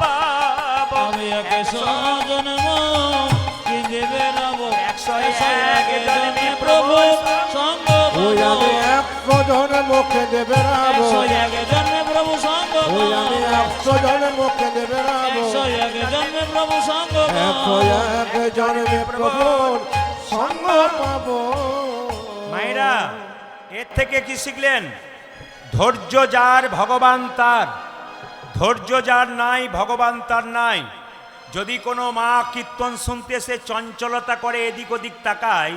পাবো। আমি 100 জন্ম কেঁদে বেড়াবো, 101 জন্মে প্রভু সঙ্গ ওই পাবো। আমি 100 জন্ম কেঁদে বেড়াবো, 101 জন্মে প্রভু সঙ্গ ওই আমি পাবো। 100 জন্ম কেঁদে বেড়াবো। 101 জন্মে প্রভু সঙ্গ পাবো। 101 জন্মে প্রভুর সঙ্গ পাবো। মায়েরা, এর থেকে কি শিখলেন? ধৈর্য যার ভগবান তার, ধৈর্য যার নাই ভগবান তার নাই। যদি কোনো মা কীর্তন শুনতে এসে চঞ্চলতা করে এদিক ওদিক তাকায়,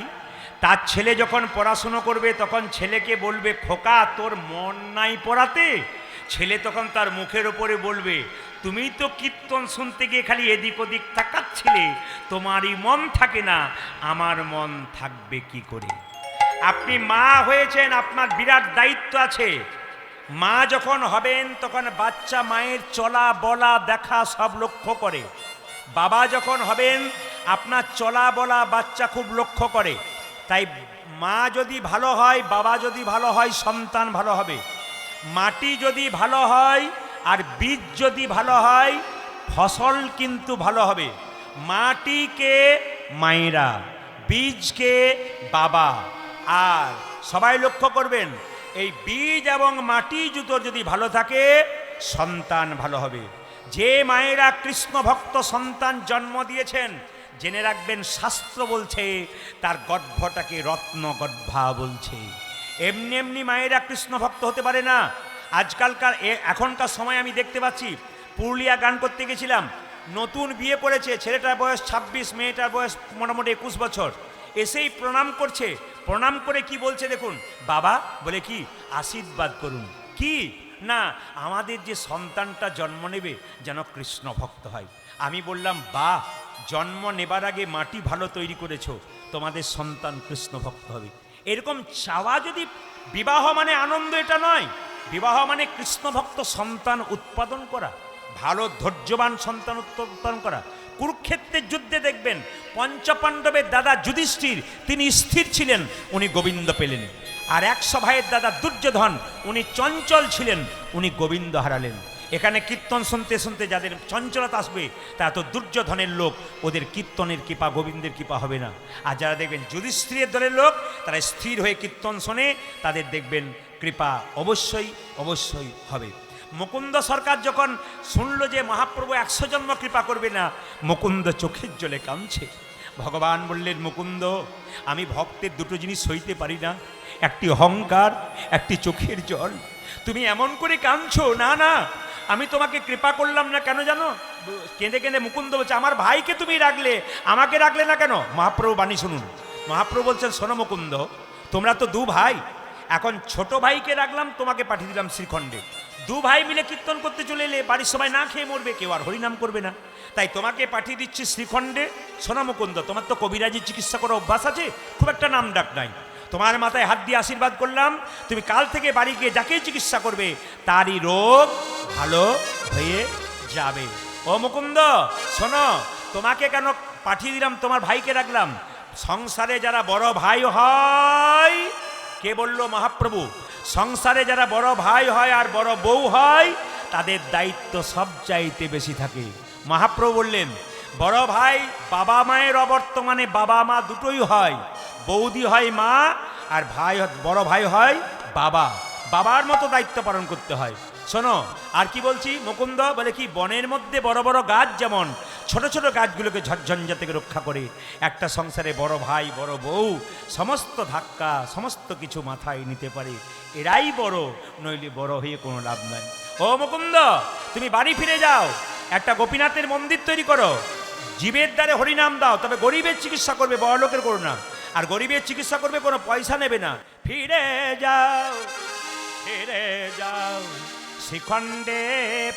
তার ছেলে যখন পড়াশুনো করবে তখন ছেলেকে বলবে, খোকা তোর মন নাই পড়াতে। ছেলে তখন তার মুখের ওপরে বলবে, তুমি তো কীর্তন শুনতে গিয়ে খালি এদিক ওদিক তাকাচ্ছিলে, তোমারই মন থাকে না, আমার মন থাকবে কি করে? আপনি মা হয়েছেন, আপনার বিরাট দায়িত্ব আছে। মা যখন হবেন তখন বাচ্চা মায়ের চলা বলা দেখা সব লক্ষ্য করে। বাবা যখন হবেন আপনার চলা বলা বাচ্চা খুব লক্ষ্য করে। তাই মা যদি ভালো হয়, বাবা যদি ভালো হয়, সন্তান ভালো হবে। মাটি যদি ভালো হয় আর বীজ যদি ভালো হয়, ফসল কিন্তু ভালো হবে। মাটিকে মায়েরা, বীজকে বাবা। আর সবাই লক্ষ্য করবেন, এই বীজ এবং মাটি জুতো যদি ভালো থাকে, সন্তান ভালো হবে। যে মায়েরা কৃষ্ণ ভক্ত সন্তান জন্ম দিয়েছেন, জেনে রাখবেন শাস্ত্র বলছে তার গর্ভটাকে রত্ন গর্ভা বলছে। এমনি এমনি মায়েরা কৃষ্ণ ভক্ত হতে পারে না। আজকালকার এখনকার সময় আমি দেখতে পাচ্ছি, পুরুলিয়া গান করতে গেছিলাম, নতুন বিয়ে করেছে, ছেলেটার বয়স 26, মেয়েটার বয়স মোটামুটি 21 বছর। এসেই প্রণাম করছে, প্রণাম করে কি বলছে দেখুন, বাবা বলে কি আশীর্বাদ করুন। কি না, আমাদের যে সন্তানটা জন্ম নেবে যেন কৃষ্ণ ভক্ত হয়। আমি বললাম, বাহ, জন্ম নেবার আগে মাটি ভালো তৈরি করেছো, তোমাদের সন্তান কৃষ্ণ ভক্ত হবে। এরকম চাওয়া যদি, বিবাহ মানে আনন্দ এটা নয়, বিবাহ মানে কৃষ্ণ ভক্ত সন্তান উৎপাদন করা, ভালো ধৈর্যবান সন্তান উৎপাদন করা। কুরুক্ষেত্রের যুদ্ধে দেখবেন পঞ্চপাণ্ডবের দাদা যুধিষ্ঠির, তিনি স্থির ছিলেন, উনি গোবিন্দ পেলেন। আর 100 ভাইয়ের দাদা দুর্যোধন, উনি চঞ্চল ছিলেন, উনি গোবিন্দ হারালেন। এখানে কীর্তন শুনতে শুনতে যাদের চঞ্চলতা আসবে, তারা তো দুর্যোধনের লোক, ওদের কীর্তনের কৃপা গোবিন্দের কৃপা হবে না। আর যারা দেখবেন যুধিষ্ঠিরের দলের লোক, তারা স্থির হয়ে কীর্তন শোনে, তাদের দেখবেন কৃপা অবশ্যই অবশ্যই হবে। মুকুন্দ সরকার যখন শুনল যে মহাপ্রভু 100 জন্ম কৃপা করবে না, মুকুন্দ চোখের জলে কাঁদছে। ভগবান বললেন, মুকুন্দ, আমি ভক্তের দুটো জিনিস সইতে পারি না, একটি অহংকার, একটি চোখের জল। তুমি এমন করে কাঁদছো, না না, আমি তোমাকে কৃপা করলাম না কেন জানো? কেঁদে কেঁদে মুকুন্দ বলছে, আমার ভাইকে তুমি রাখলে, আমাকে রাখলে না কেন? মহাপ্রভু বাণী শুনুন। মহাপ্রভু বলছেন, শোনো মুকুন্দ, তোমরা তো 2 ভাই, এখন ছোট ভাইকে রাখলাম, তোমাকে পাঠিয়ে দিলাম শ্রীখণ্ডে। 2 ভাই মিলে কীর্তন করতে চলে এলে বাড়ির সবাই না খেয়ে মরবে, কেউ আর হরিনাম করবে না। তাই তোমাকে পাঠিয়ে দিচ্ছি শ্রীখণ্ডে। শোনো মুকুন্দ, তোমার তো কবিরাজি চিকিৎসা করার অভ্যাস আছে, খুব একটা নাম ডাক নাই, তোমার মাথায় হাত দিয়ে আশীর্বাদ করলাম, তুমি কাল থেকে বাড়ি গিয়ে যাকেই চিকিৎসা করবে তারই রোগ ভালো হয়ে যাবে। ও মুকুন্দ শোনো, তোমাকে কেন পাঠিয়ে দিলাম, তোমার ভাইকে রাখলাম, সংসারে যারা বড় ভাই হয়, কে বলল? মহাপ্রভু। সংসারে যারা বড় ভাই হয় আর বড় বউ হয়, তাদের দায়িত্ব সব চাইতে বেশি থাকে। মহাপ্রভু বললেন, বড় ভাই বাবা মায়ের অবর্তমানে বাবা মা দুটোই হয়, বৌদি হয় মা, আর ভাই বড় ভাই হয় বাবা। বাবার মতো দায়িত্ব পালন করতে হয়। শোনো, আর কি বলছি মুকুন্দ, বলে কি, বনের মধ্যে বড় বড় গাছ যেমন ছোট ছোট গাছগুলোকে ঝড়ঝঞ্ঝা থেকে রক্ষা করে, একটা সংসারে বড় ভাই বড় বউ সমস্ত ধাক্কা সমস্ত কিছু মাথায় নিতে পারে, এরাই বড়, নইলে বড় হয়ে কোনো লাভ নাই। ও মুকুন্দ, তুমি বাড়ি ফিরে যাও, একটা গোপীনাথের মন্দির তৈরি করো, জীবের দ্বারে হরিনাম দাও, তবে গরিবের চিকিৎসা করবে, বড় লোকের করো না। আর গরিবের চিকিৎসা করবে, কোনো পয়সা নেবে না। ফিরে যাও, ফিরে যাও শ্রীখণ্ডে,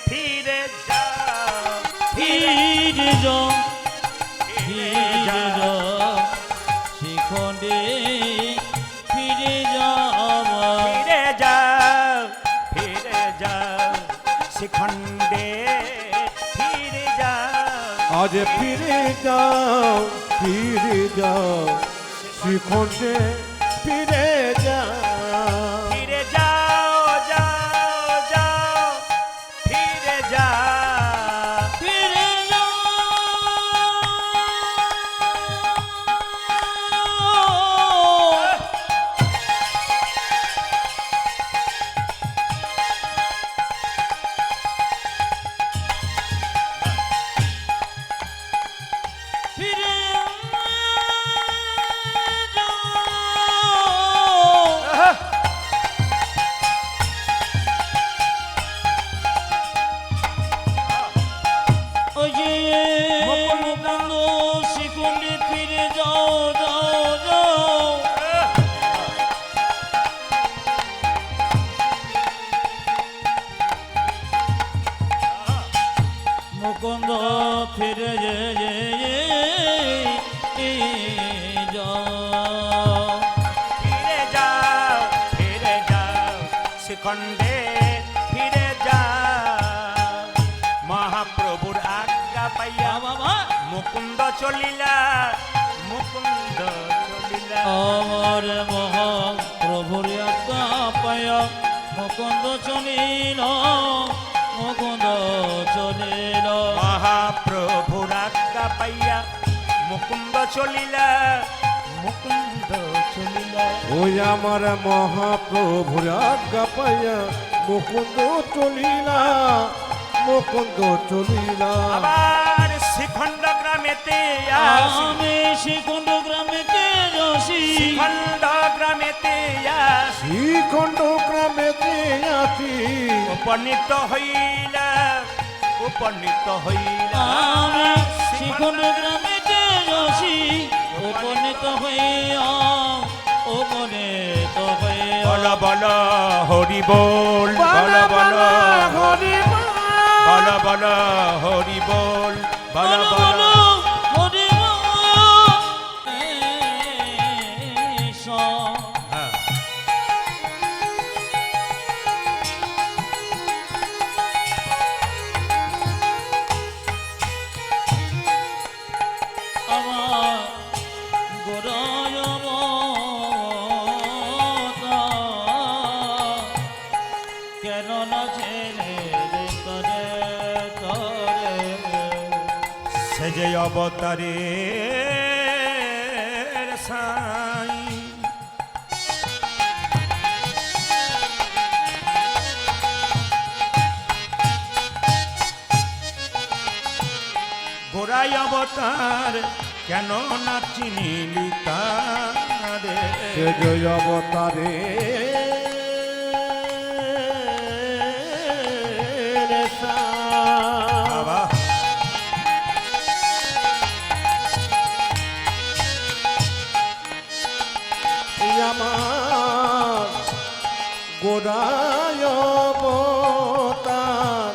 ফিরে যাও, ফিরে যাও, ফিরে যাও শ্রীখণ্ডে, ফিরে যাও, ফিরে যাও, ফিরে যাও শ্রীখণ্ডে, ফিরে যাও। আজ ফিরে যাও, ফিরে যাও শ্রীখণ্ডে, ফিরে যাও। ফিরে যাও, যাও, যাও, ফিরে যাও, ফিরে যাও। ফিরে যাও। মুকুন্দ ফিরে যাও। ফিরে যাও শিখণ্ডে ফিরে যাও। মহাপ্রভুর আজ্ঞা পাইয়া বাবা মুকুন্দ চলিলা, মুকুন্দ চলিলা। আমার মহাপ্রভুর আজ্ঞা পায়া মুকুন্দ চলিল, মুকুন্দ চলিল। মহাপ্রভুর আজ্ঞা পাইয়া মুকুন্দ চলিলা, মুকুন্দ চলিলা। ওই আমার মহাপ্রভুর আজ্ঞা পাইয়া মুকুন্দ চলিলা, মুকুন্দ চলিলা। আবার শ্রীখণ্ড গ্রামেতে আসি, আমি শ্রীকুণ্ড গ্রামেতে যাসি, শ্রীখণ্ড গ্রামেতে আসি। শ্রীখণ্ড গ্রামেতে আছি, উপনীত হইলা, উপনীত হইলা। আমি শ্রীকুণ্ড গ্রামেতে যাসি, উপনীত হইয়া, উপনীত হইয়া। বল বল হরি বল, বল বল হরি বল। বল বল হরি বল, বল বলো বল। বলো হরি বল। হ্যাঁ। আমার গোরায় কেন না ছেলে তরে তরে সে যে অবতারে সাই, গোড়াই অবতার কেন না চিনিলি তারে। সে জয় অবতারে বাবা আমার গোড়ায় অবতার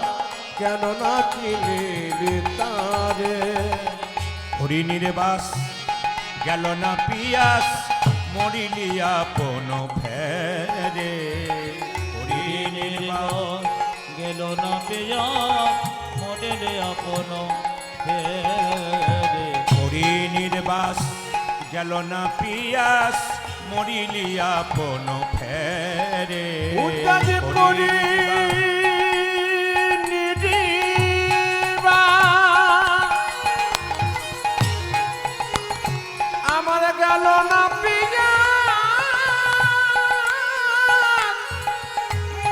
কেন না চিনিলি তারে। হরিণীর বাস গেল না পিয়াস, মরিলি আপন ফেরে। হরিণীর বাস গেল না পেয়া মডেলে আপন ফেরে। হরিণীর বাস গেল না পিয়াস, মরিলি আপন ফেরে। উদ্যানে করি নিদিবা আমার গেল না পিয়া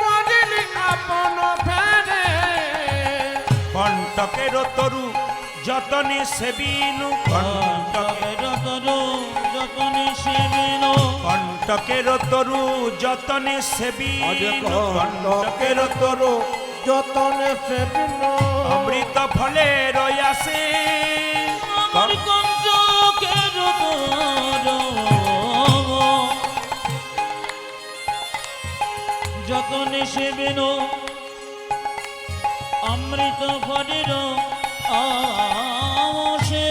মদিনী আপন ফেরে। কণ্টকের তরু যতনে সেবিনু, কণ্টকের যতনে সেবিনো কণ্টকের তরু যতনে সেবিনু, কণ্টকের তরু যতনে সেবিন অমৃত ফলে রয়াসে। আমার কণ্ঠকের যতনে সেবিনো অমৃত ফলের আসে।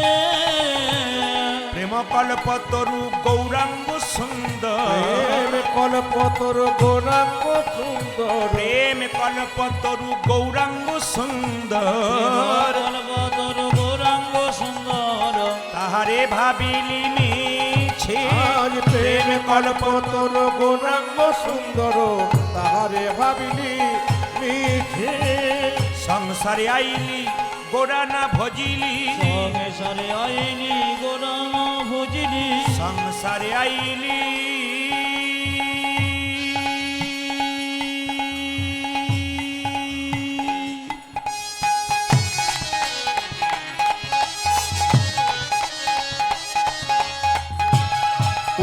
প্রেম কল্প তরু গৌরাঙ্গ সুন্দর, প্রেম কল্পতর গৌরাঙ্গ সুন্দর। প্রেম কল্প তরু গৌরাঙ্গ সুন্দর। বলবতর গৌরাঙ্গ সুন্দর তাহারে ভাবিলি মিছে, আজ প্রেম কল্পতর গৌরাঙ্গ সুন্দর তাহারে ভাবিলি মিছে। সংসারে আইলি গোড়া না ভজিলি, সংসারে আইলি গোরাম ভজিলি। সংসারে আইলি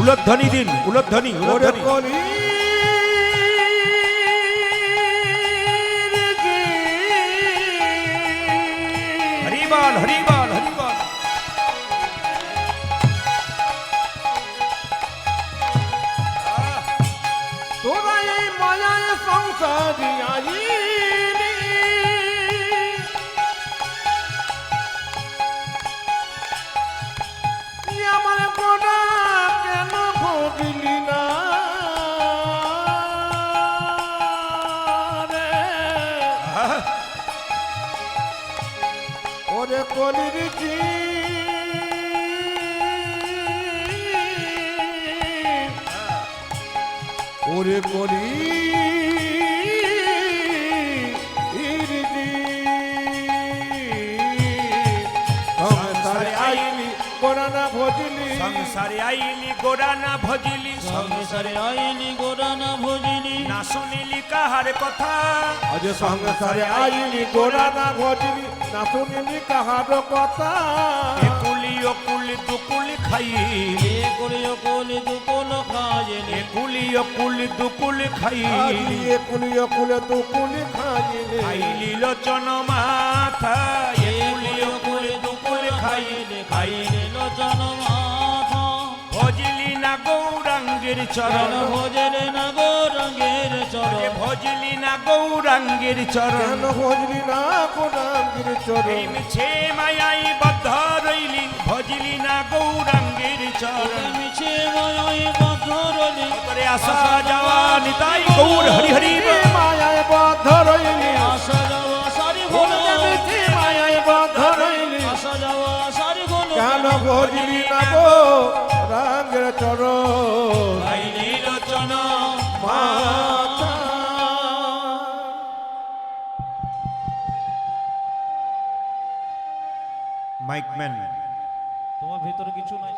উলধ্বনি দিন, উলধ্বনি ওরে উলধ্বনি। কলি হরিবল হরিবল হরিবল। তোরা এই মায়ায় সংসারি আইলি ওরে কলির জি ওরে কলি সংসারে আইলি কোরআনা ভজলি সংসারে আইলি গোড়ানা ভজিলি সংসারে আইলি গোরানা ভজিলি না শুনিলি কাহার কথা আজ সংসারে আইলি কোরআনা ভজলি না শুনিলি কাহার কথা একুলি অকুলি দুকুলি খাইলি এ কলিও কলি দুকল খাইলে একুলি অকুলি দুকুলি খাইলি আইলি কুলিয়ে কুলে তু কুলি খাইলে খাইলি লোচন মাথা একুলি একুলিও কলি দুকল খাইলে খাইলে লোচন মাথা ভজিলি না গৌরাঙ্গের চরণ কেন ভজলে না গৌরাঙ্গের চরণ ভজিলি না গৌরাঙ্গের চরণ কেন ভজলি না কোরআনের এই চরণ মিছে মায়াই বদ্ধ রইলি ভজিলি না গৌরাঙ্গের চরণ মিছে মায়াই বদ্ধ রইলি করে আসা যাওয়া নিতাই গৌর হরি হরি এ মায়ায় বদ্ধ রইলি আসা যাওয়া সারি ভোলো মিথি মায়ায় বদ্ধ রইলি আসা যাওয়া সারি ভোলো কেন ভজলি না গো রাঙ্গের চরণ খাইলি লোচন মাতা মাইকম্যান তোমার ভিতরে কিছু নাই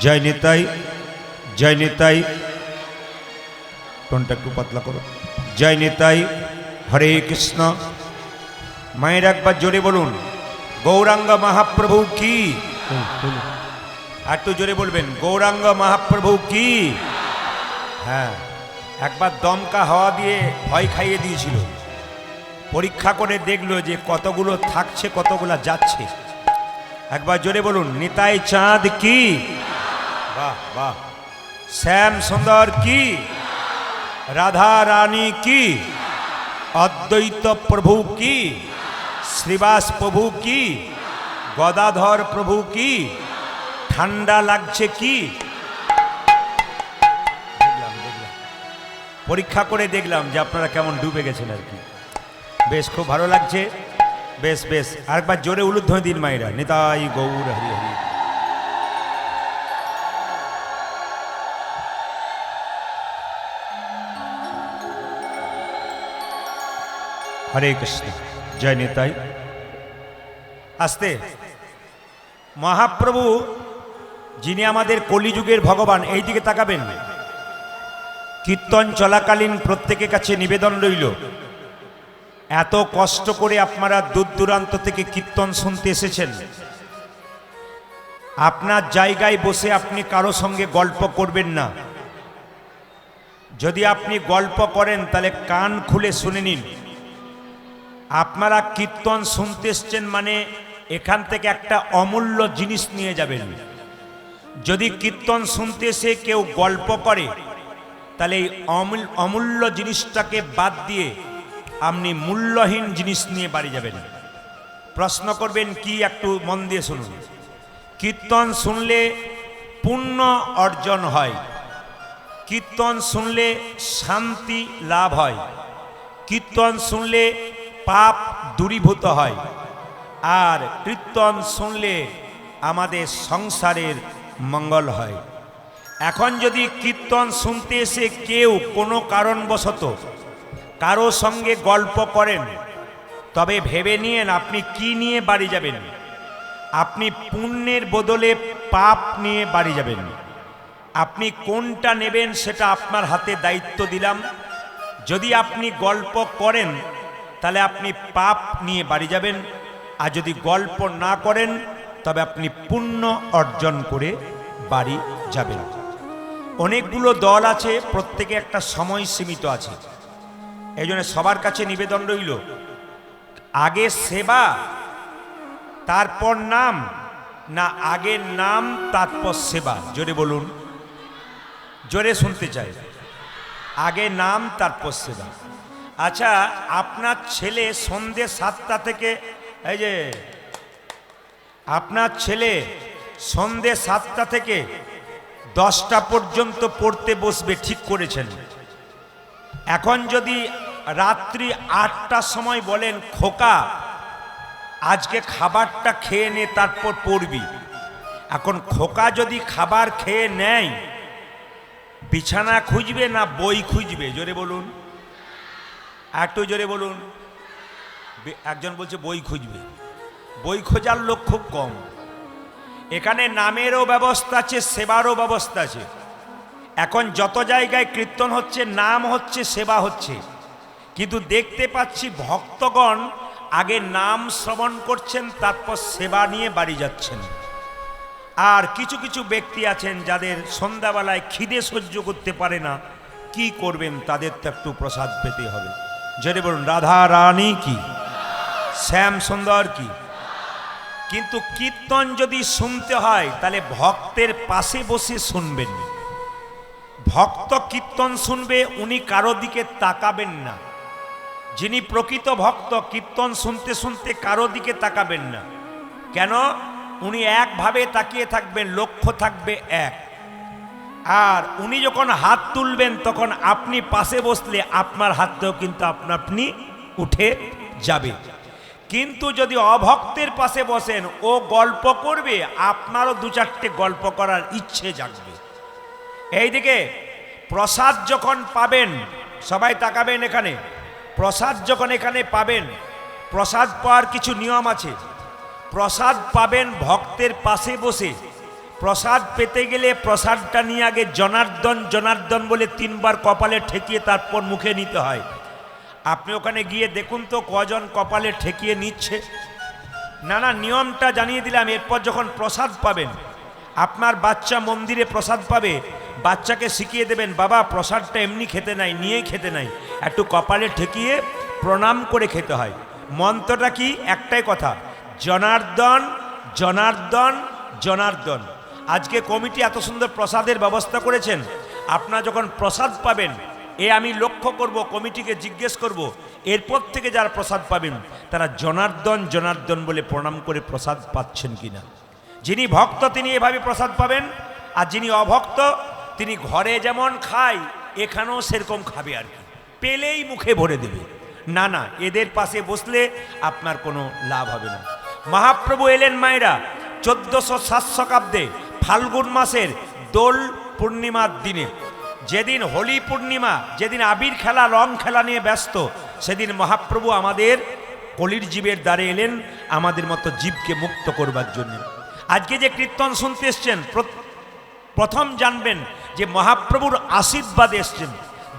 জয় নিতাই জয় নিতাই টোনটা একটু পাতলা করো জয় নিতাই হরে কৃষ্ণ মায়ের একবার জোরে বলুন গৌরাঙ্গ মহাপ্রভু কি আর একটু জোরে বলবেন গৌরাঙ্গ মহাপ্রভু কি হ্যাঁ একবার দমকা হাওয়া দিয়ে ভয় খাইয়ে দিয়েছিল পরীক্ষা করে দেখলো যে কতগুলো থাকছে কতগুলো যাচ্ছে একবার জোরে বলুন নিতাই চাঁদ কি বাহ বাহ শ্যাম সুন্দর কি রাধা রানী কি অদ্বৈত প্রভু কি শ্রীবাস প্রভু কি গদাধর প্রভু কি ঠান্ডা লাগছে কি পরীক্ষা করে দেখলাম যে আপনারা কেমন ডুবে গেছেন আর কি বেশ খুব ভালো লাগছে বেশ বেশ আরেকবার জোরে উলুধ্বনি দিন মায়েরা নিতাই গৌর হরি হরি হরে কৃষ্ণ জয় নিতাই আস্তে মহাপ্রভু যিনি আমাদের কলিযুগের ভগবান এই দিকে তাকাবেন কীর্তন চলাকালীন প্রত্যেকের কাছে নিবেদন রইল এত কষ্ট করে আপনারা দূর দূরান্ত থেকে কীর্তন শুনতে এসেছেন আপনার জায়গায় বসে আপনি কারো সঙ্গে গল্প করবেন না যদি আপনি গল্প করেন তাহলে কান খুলে শুনে নিন আপনারা কীর্তন শুনতে এসছেন মানে এখান থেকে একটা অমূল্য জিনিস নিয়ে যাবেন যদি কীর্তন শুনতে এসে কেউ গল্প করে তাহলে এই অমূল্য জিনিসটাকে বাদ দিয়ে আপনি মূল্যহীন জিনিস নিয়ে বাড়ি যাবেন প্রশ্ন করবেন কি একটু মন দিয়ে শুনুন কীর্তন শুনলে পুণ্য অর্জন হয় কীর্তন শুনলে শান্তি লাভ হয় কীর্তন শুনলে পাপ দূরীভূত হয় আর কীর্তন শুনলে আমাদের সংসারের মঙ্গল হয় এখন যদি কীর্তন শুনতে এসে কেউ কোনো কারণবশত কারো সঙ্গে গল্প করেন তবে ভেবে নিয়েন আপনি কি নিয়ে বাড়ি যাবেন আপনি পুণ্যের বদলে পাপ নিয়ে বাড়ি যাবেন আপনি কোনটা নেবেন সেটা আপনার হাতে দায়িত্ব দিলাম যদি আপনি গল্প করেন তাহলে আপনি পাপ নিয়ে বাড়ি যাবেন আর যদি গল্প না করেন তবে আপনি পুণ্য অর্জন করে বাড়ি যাবেন অনেকগুলো দল আছে প্রত্যেকে একটা সময় সীমিত আছে এই জন্য সবার কাছে নিবেদন রইল আগে সেবা তারপর নাম না আগে নাম তারপর সেবা জোরে বলুন জোরে শুনতে চাই আগে নাম তারপর সেবা আচ্ছা আপনার ছেলে সন্ধ্যে 7টা থেকে এই যে আপনার ছেলে সন্ধ্যে 7টা থেকে 10টা পর্যন্ত পড়তে বসবে, ঠিক করেছেন। এখন যদি রাত্রি 8টার সময় বলেন খোকা আজকে খাবারটা খেয়ে নে তারপর পড়বি, এখন খোকা যদি খাবার খেয়ে নেয় বিছানা খুঁজবে না বই খুঁজবে? জোরে বলুন, একটু জোরে বলুন। একজন বলছে বই খুঁজবে, বই খোঁজার লোক খুব কম। এখানে নামেরও ব্যবস্থা আছে, সেবারও ব্যবস্থা আছে। এখন যত জায়গায় কীর্তন হচ্ছে, নাম হচ্ছে, সেবা হচ্ছে, কিন্তু দেখতে পাচ্ছি ভক্তগণ আগে নাম শ্রবণ করছেন, তারপর সেবা নিয়ে বাড়ি যাচ্ছেন। আর কিছু কিছু ব্যক্তি আছেন যাদের সন্ধ্যাবেলায় খিদে সহ্য করতে পারে না, কি করবেন? তাদের তো একটু প্রসাদ পেতে হবে। যদি বলুন রাধা রানী কি, শ্যাম সুন্দর কি। কিন্তু কীর্তন যদি শুনতে হয় তাহলে ভক্তের পাশে বসে শুনবেন। ভক্ত কীর্তন শুনবে, উনি কারো দিকে তাকাবেন না। যিনি প্রকৃত ভক্ত কীর্তন শুনতে শুনতে কারো দিকে তাকাবেন না। কেন? উনি একভাবে তাকিয়ে থাকবেন, লক্ষ্য থাকবে এক। আর উনি যখন হাত তুলবেন তখন আপনি পাশে বসলে আপনার হাতটাও কিন্তু আপনি উঠে যাবে। কিন্তু যদি অভক্তের পাশে বসেন, ও গল্প করবে, আপনারও 2-4টে গল্প করার ইচ্ছে জাগবে। এইদিকে প্রসাদ যখন পাবেন, সবাই তাকাবেন এখানে, প্রসাদ যখন এখানে পাবেন, প্রসাদ পাওয়ার কিছু নিয়ম আছে। প্রসাদ পাবেন ভক্তের পাশে বসে। প্রসাদ পেতে গেলে প্রসাদটা নিয়ে আগে জনার্দন জনার্দন বলে 3বার কপালে ঠেকিয়ে তারপর মুখে নিতে হয়। আপনি ওখানে গিয়ে দেখুন তো কজন কপালে ঠেকিয়ে নিচ্ছে। না না, নিয়মটা জানিয়ে দিলাম। এরপর যখন প্রসাদ পাবেন, আপনার বাচ্চা মন্দিরে প্রসাদ পাবে, বাচ্চাকে শিখিয়ে দেবেন, বাবা প্রসাদটা এমনি খেতে নাই, নিয়েই খেতে নাই, একটু কপালে ঠেকিয়ে প্রণাম করে খেতে হয়। মন্ত্রটা কি? একটাই কথা, জনার্দন জনার্দন জনার্দন। আজকে কমিটি এত সুন্দর প্রসাদের ব্যবস্থা করেছেন। আপনারা যখন প্রসাদ পাবেন, আমি লক্ষ্য করব, কমিটিকে জিজ্ঞেস করব, এরপর থেকে যারা প্রসাদ পাবেন তারা জনার্দন জনার্দন বলে প্রণাম করে প্রসাদ পাচ্ছেন কিনা। যিনি ভক্ত তিনি এভাবে প্রসাদ পাবেন, আর যিনি অভক্ত তিনি ঘরে যেমন খায় এখানেও সেরকম খাবে, আর কি পেলেই মুখে ভরে দেবে। না না, এদের পাশে বসলে আপনার কোনো লাভ হবে না। মহাপ্রভু এলেন মায়েরা 1407 শতাব্দে ফাল্গুন মাসের দোল পূর্ণিমার দিনে। যেদিন হোলি পূর্ণিমা, যেদিন আবির খেলা রং খেলা নিয়ে ব্যস্ত, সেদিন মহাপ্রভু আমাদের কলির জীবের দ্বারে এলেন আমাদের মতো জীবকে মুক্ত করবার জন্য। আজকে যে কীর্তন শুনতে এসছেন, প্রথম জানবেন যে মহাপ্রভুর আশীর্বাদ এসছেন।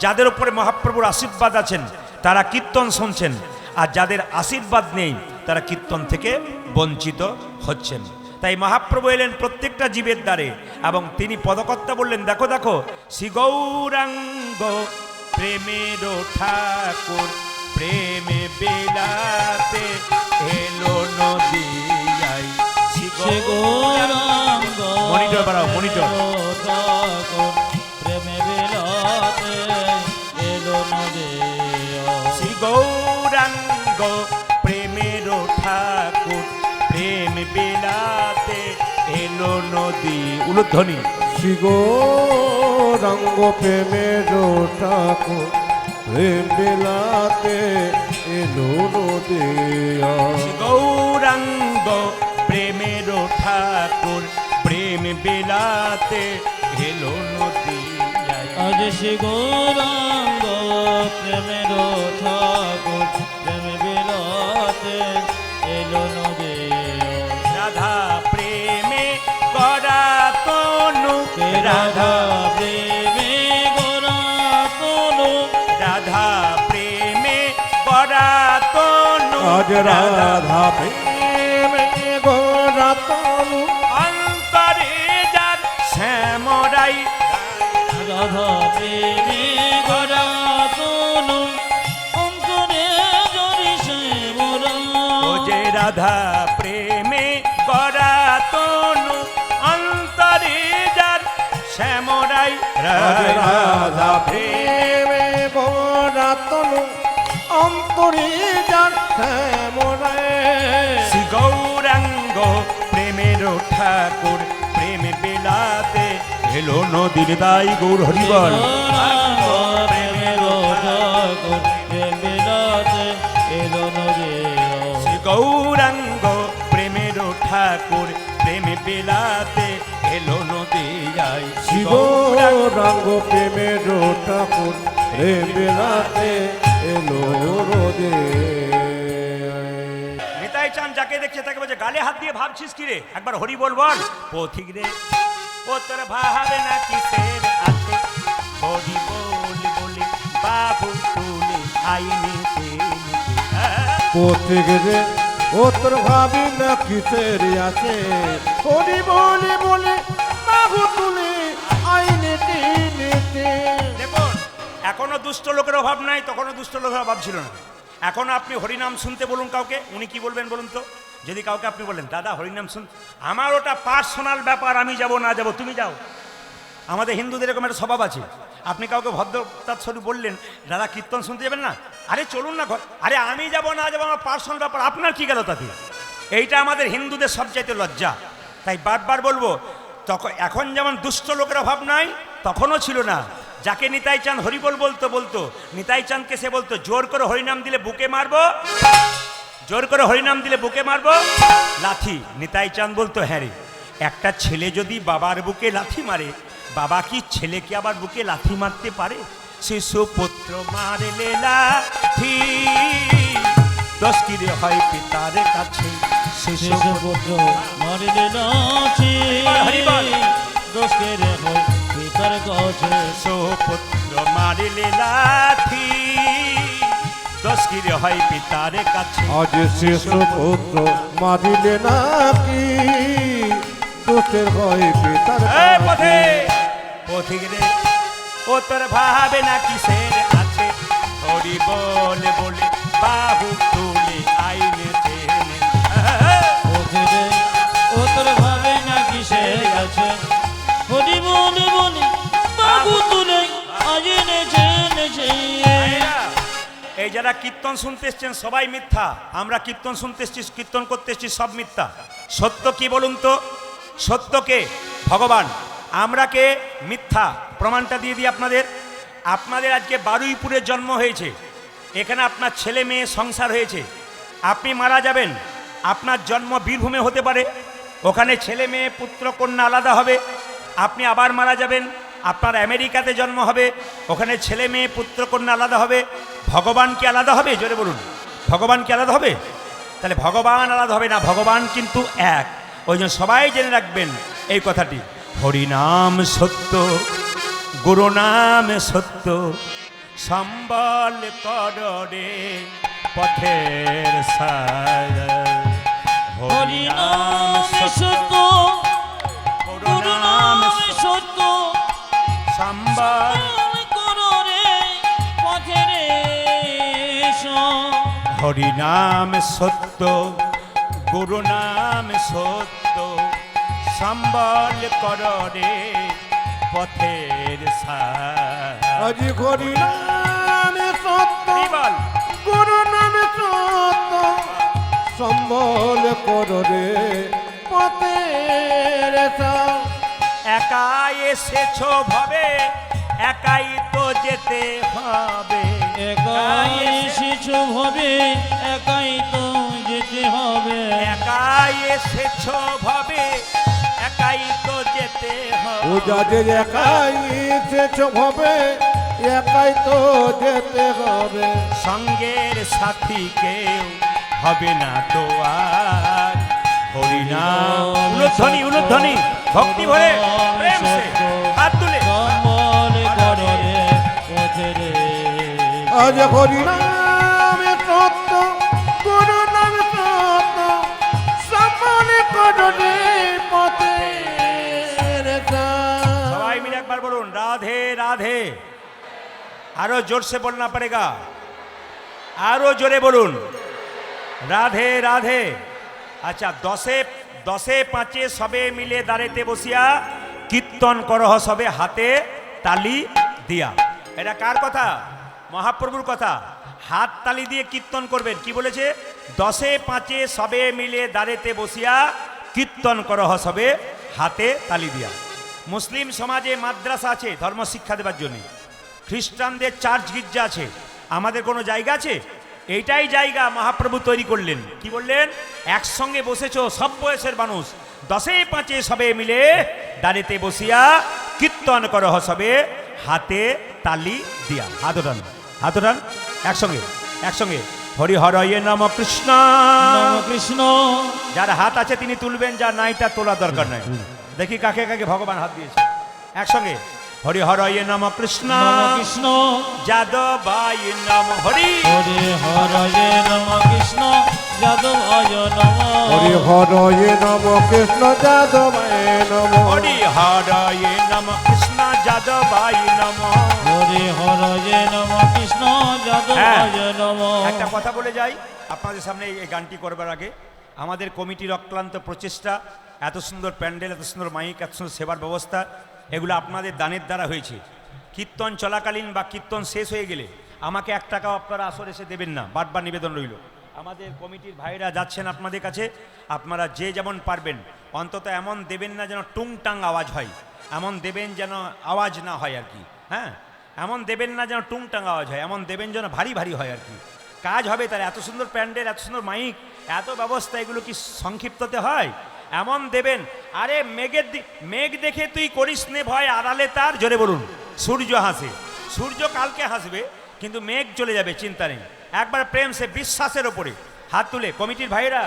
যাদের উপরে মহাপ্রভুর আশীর্বাদ আছেন তারা কীর্তন শুনছেন, আর যাদের আশীর্বাদ নেই তারা কীর্তন থেকে বঞ্চিত হচ্ছেন। তাই মহাপ্রভু এলেন প্রত্যেকটা জীবের দ্বারে, এবং তিনি পদকর্তা বললেন, দেখো দেখো শ্রী গৌরাঙ্গ প্রেমের ঠাকুর প্রেমে বিলাতে এলো নদিয়ায়। শ্রী গৌরাঙ্গ মনিটর বাড়াও, মনিটর। প্রেমে বিলাতে এলো নদিয়ায়। শ্রী গৌরাঙ্গ প্রেমের ঠাকুর প্রেম বিলাতে এলো নদী। উলুধ্বনি। শ্রী গৌরাঙ্গ প্রেমের ঠাকুর প্রেম বিলাতে এলো নদিয়া। শ্রী গৌরাঙ্গ প্রেমের ঠাকুর প্রেম বিলাতে এলো নদিয়ায়। আজ শ্রী গৌরাঙ্গ প্রেমের ঠাকুর প্রেম বিলাতে এলো নদিয়ায়। রাধা প্রেমে গড়া তনু, রাধা প্রেমে গড়া তনু, রাধা প্রেমে গড়া তনু, আজ রাধা প্রেমে গড়া তনু, অন্তরে যার শ্যামরাই। রাধা প্রেমে গড়া তনু, অন্তরে জরি শ্যামরাই। ও যে রাধা প্রেমে গড়া তনু, অন্তরে যার শ্যামরাই। আজ রাধা প্রেমে গড়া তনু, অন্তরে যার শ্যামরাই। শ্রী গৌরাঙ্গ প্রেমের ঠাকুর প্রেম বিলাতে এলো নদীর দাই গৌর হরিবল প্রেমের জগৎ প্রেম বিলাতে এলো নদীর শ্রী গৌরাঙ্গ প্রেমের ঠাকুর প্রেমে বেলাতে এলো নদীয়ায় শ্রী শিবরাঙ্গ প্রেমের ঠাকুর প্রেম বেলাতে এলো রোদে। নিতাই চাঁদ যাকে দেখছে তাকে বলছে গালে হাত দিয়ে ভাবছিস কি রে, একবার হরি বল বল। পথিক রে ও তোর ভাবে না কিসের আছে, হরি বল বলে বাবু তুলে আইনে পথিক রে ও তোর ভাবি না কিসের আছে, হরি বলে বলে বাহু তুলে আইনে টেনেতে। দেখুন এখনো দুষ্ট লোকের অভাব নাই, তখনও দুষ্ট লোকের অভাব ছিল না। এখন আপনি হরিনাম শুনতে বলুন কাউকে, উনি কি বলবেন বলুন তো? যদি কাউকে আপনি বলেন দাদা হরিনাম শুন, আমার ওটা পার্সোনাল ব্যাপার, আমি যাব না যাব তুমি যাও। আমাদের হিন্দুদের এরকম একটা স্বভাব আছে, আপনি কাউকে ভদ্রতার স্বরূপ বললেন দাদা কীর্তন শুনতে যাবেন না, আরে চলুন না ঘর, আরে আমি যাব না যাব আমার পার্সোনাল ব্যাপার, আপনার কি গেল তাতে? এইটা আমাদের হিন্দুদের সবচাইতে লজ্জা। তাই বারবার বলবো, তখন এখন যেমন দুষ্ট লোকের অভাব নাই তখনও ছিল না। যাকে নিতাই চাঁদ হরিবল বলতো বলতো, নিতাই চাঁদকে সে বলতো জোর করে হরিনাম দিলে বুকে মারবো, জোর করে হরিনাম দিলে বুকে মারবো লাথি। নিতাই চাঁদ বলতো হ্যাঁ রে, একটা ছেলে যদি বাবার বুকে লাথি মারে, বাবা কি ছেলেকে আবার বুকে লাথি মারতে পারে? শিশু পুত্র মারলে লাথি, দোষ কি রে হয় পিতার কাছে, শিশু শিশুপুত্র মারিলে নাচি হরিবল। দোষ কে রে হয় পিতার কাছে, পুত্র মারিলে লাথি, দোষ কি রে হয় পিতার কাছে। আজ শিশু পুত্র মারিলে নাকি দোষের হয় পিতার এই কাছে। পথে পথিক রে ও তোর ভাবে না কিসের আছে, হরি বলে বলে বাহু তুলে আইনে টেনে। ওঠে ও তোর ভাবে না কিসে আছে, হরি বলে বলে বাবু তুলে আজ নেছে নেছে। এই যারা কীর্তন শুনতে এসছেন সবাই মিথ্যা, আমরা কীর্তন শুনতে এসছি, কীর্তন করতে এসছি, সব মিথ্যা। সত্য কি বলুন তো? সত্যকে ভগবান, আমরাকে মিথ্যা। প্রমাণটা দিয়ে দিই আপনাদের। আপনাদের আজকে বারুইপুরে জন্ম হয়েছে, এখানে আপনার ছেলে মেয়ে সংসার হয়েছে, আপনি মারা যাবেন, আপনার জন্ম বীরভূমে হতে পারে, ওখানে ছেলে মেয়ে পুত্র কন্যা আলাদা হবে। আপনি আবার মারা যাবেন, আপনার আমেরিকাতে জন্ম হবে, ওখানে ছেলে মেয়ে পুত্র কন্যা আলাদা হবে। ভগবান কি আলাদা হবে? জোরে বলুন, ভগবান কি আলাদা হবে? তাহলে ভগবান আলাদা হবে না, ভগবান কিন্তু এক। ওই জন্য সবাই জেনে রাখবেন এই কথাটি, হরিনাম সত্য, গুরু নাম সত্য, সম্বল কররে পথের সার। হরি নাম সত্য, গুরু গুরু নাম নাম সত্য, সম্বল। করো রে পথের হরিনাম সত্য, গুরু নাম সত্য, সম্বল কররে পথের সার। আজ হরি নামে সত্য, বল গুরু নামে সত্য, সম্বল করো রে পথের সার। একাই এসেছ ভবে, একাই তো যেতে হবে, একাই শিশু হবে, একাই তো যেতে হবে। একাই এসেছ ভবে, একাই তো যেতে ও হবে। যাদের একাই এসেছ হবে, একাই তো যেতে হবে। সঙ্গের সাথী কেউ হবে না তো আর। হরিনাম উলুধ্বনি, উলুধ্বনি ভক্তি ভরে প্রেম সে হাত তুলে। সম্বল করো রে পথের আজ হরি নামে সত্য, গুরু নামে সত্য, সম্বল করো রে পথের সার। সবাই মিলে একবার বলুন রাধে রাধে। আরো জোর से बोलना पड़ेगा, আরো জোরে বলুন রাধে রাধে। আচ্ছা, দশে পাঁচে সবে মিলে দাঁড়েতে বসিয়া কীর্তন করহ সবে হাতে তালি দিয়া। এটা কার কথা? মহাপ্রভুর কথা। হাত তালি দিয়ে কীর্তন করবেন। কি বলেছে? দশে পাঁচে সবে মিলে দাঁড়েতে বসিয়া কীর্তন করহ সবে হাতে তালি দিয়া। মুসলিম সমাজে মাদ্রাসা আছে ধর্ম শিক্ষা দেবার জন্য, খ্রিস্টানদের চার্চ গির্জা আছে, আমাদের কোনো জায়গা আছে? এইটাই জায়গা মহাপ্রভু তৈরি করলেন। কি বললেন? একসঙ্গে বসেছো সব বয়সের মানুষ, 10-5 সবে মিলে দাঁড়িতে বসিয়া কীর্তন করো সবে, হাতে তালি দিয়া। হাত ওঠান, হাত ওঠান, একসঙ্গে একসঙ্গে। হরি হরয়ে নম কৃষ্ণ। নম কৃষ্ণ। যার হাত আছে তিনি তুলবেন, যার নাই তার তোলার দরকার নাই। দেখি কাকে কাকে ভগবান হাত দিয়েছে। একসঙ্গে হরি হরয়ে নম কৃষ্ণ। নম কৃষ্ণ। যাদবাই নম হরি। হরি হরয়ে নম কৃষ্ণ যাদবায় নম। হরি হরয়ে নম কৃষ্ণ যাদবায় নম। হরি হরয়ে নম কৃষ্ণ যাদবাই নম। হরি হরয়ে নম কৃষ্ণ যাদবায় নম। একটা কথা বলে যাই আপনাদের সামনে এই গানটি করবার আগে, আমাদের কমিটির অক্লান্ত প্রচেষ্টা, এত সুন্দর প্যান্ডেল, এত সুন্দর মাইক, এত সুন্দর সেবার ব্যবস্থা, এগুলো আপনাদের দানের দ্বারা হয়েছে। কীর্তন চলাকালীন বা কীর্তন শেষ হয়ে গেলে আমাকে 1 টাকাও আপনারা আসর এসে দেবেন না, বারবার নিবেদন রইল। আমাদের কমিটির ভাইরা যাচ্ছেন আপনাদের কাছে, আপনারা যে যেমন পারবেন অন্তত এমন দেবেন না যেন টুংটাং আওয়াজ হয়, এমন দেবেন যেন আওয়াজ না হয় আর কি। হ্যাঁ, এমন দেবেন না যেন টুংটাং আওয়াজ হয়, এমন দেবেন যেন ভারী ভারী হয় আর কি। কাজ হবে তার। এত সুন্দর প্যান্ডেল, এত সুন্দর মাইক, এত ব্যবস্থা, এগুলো কি সংক্ষিপ্ততে হয়? এমন দেবেন। আরে মেঘ দেখে তুই করিস নে ভয়, আড়ালে তার, জোরে বলুন, সূর্য হাসে। সূর্য কালকে হাসবে কিন্তু মেঘ চলে যাবে, চিন্তা নেই। একবার প্রেম সে বিশ্বাসের ওপরে হাত তুলে কমিটির ভাইরা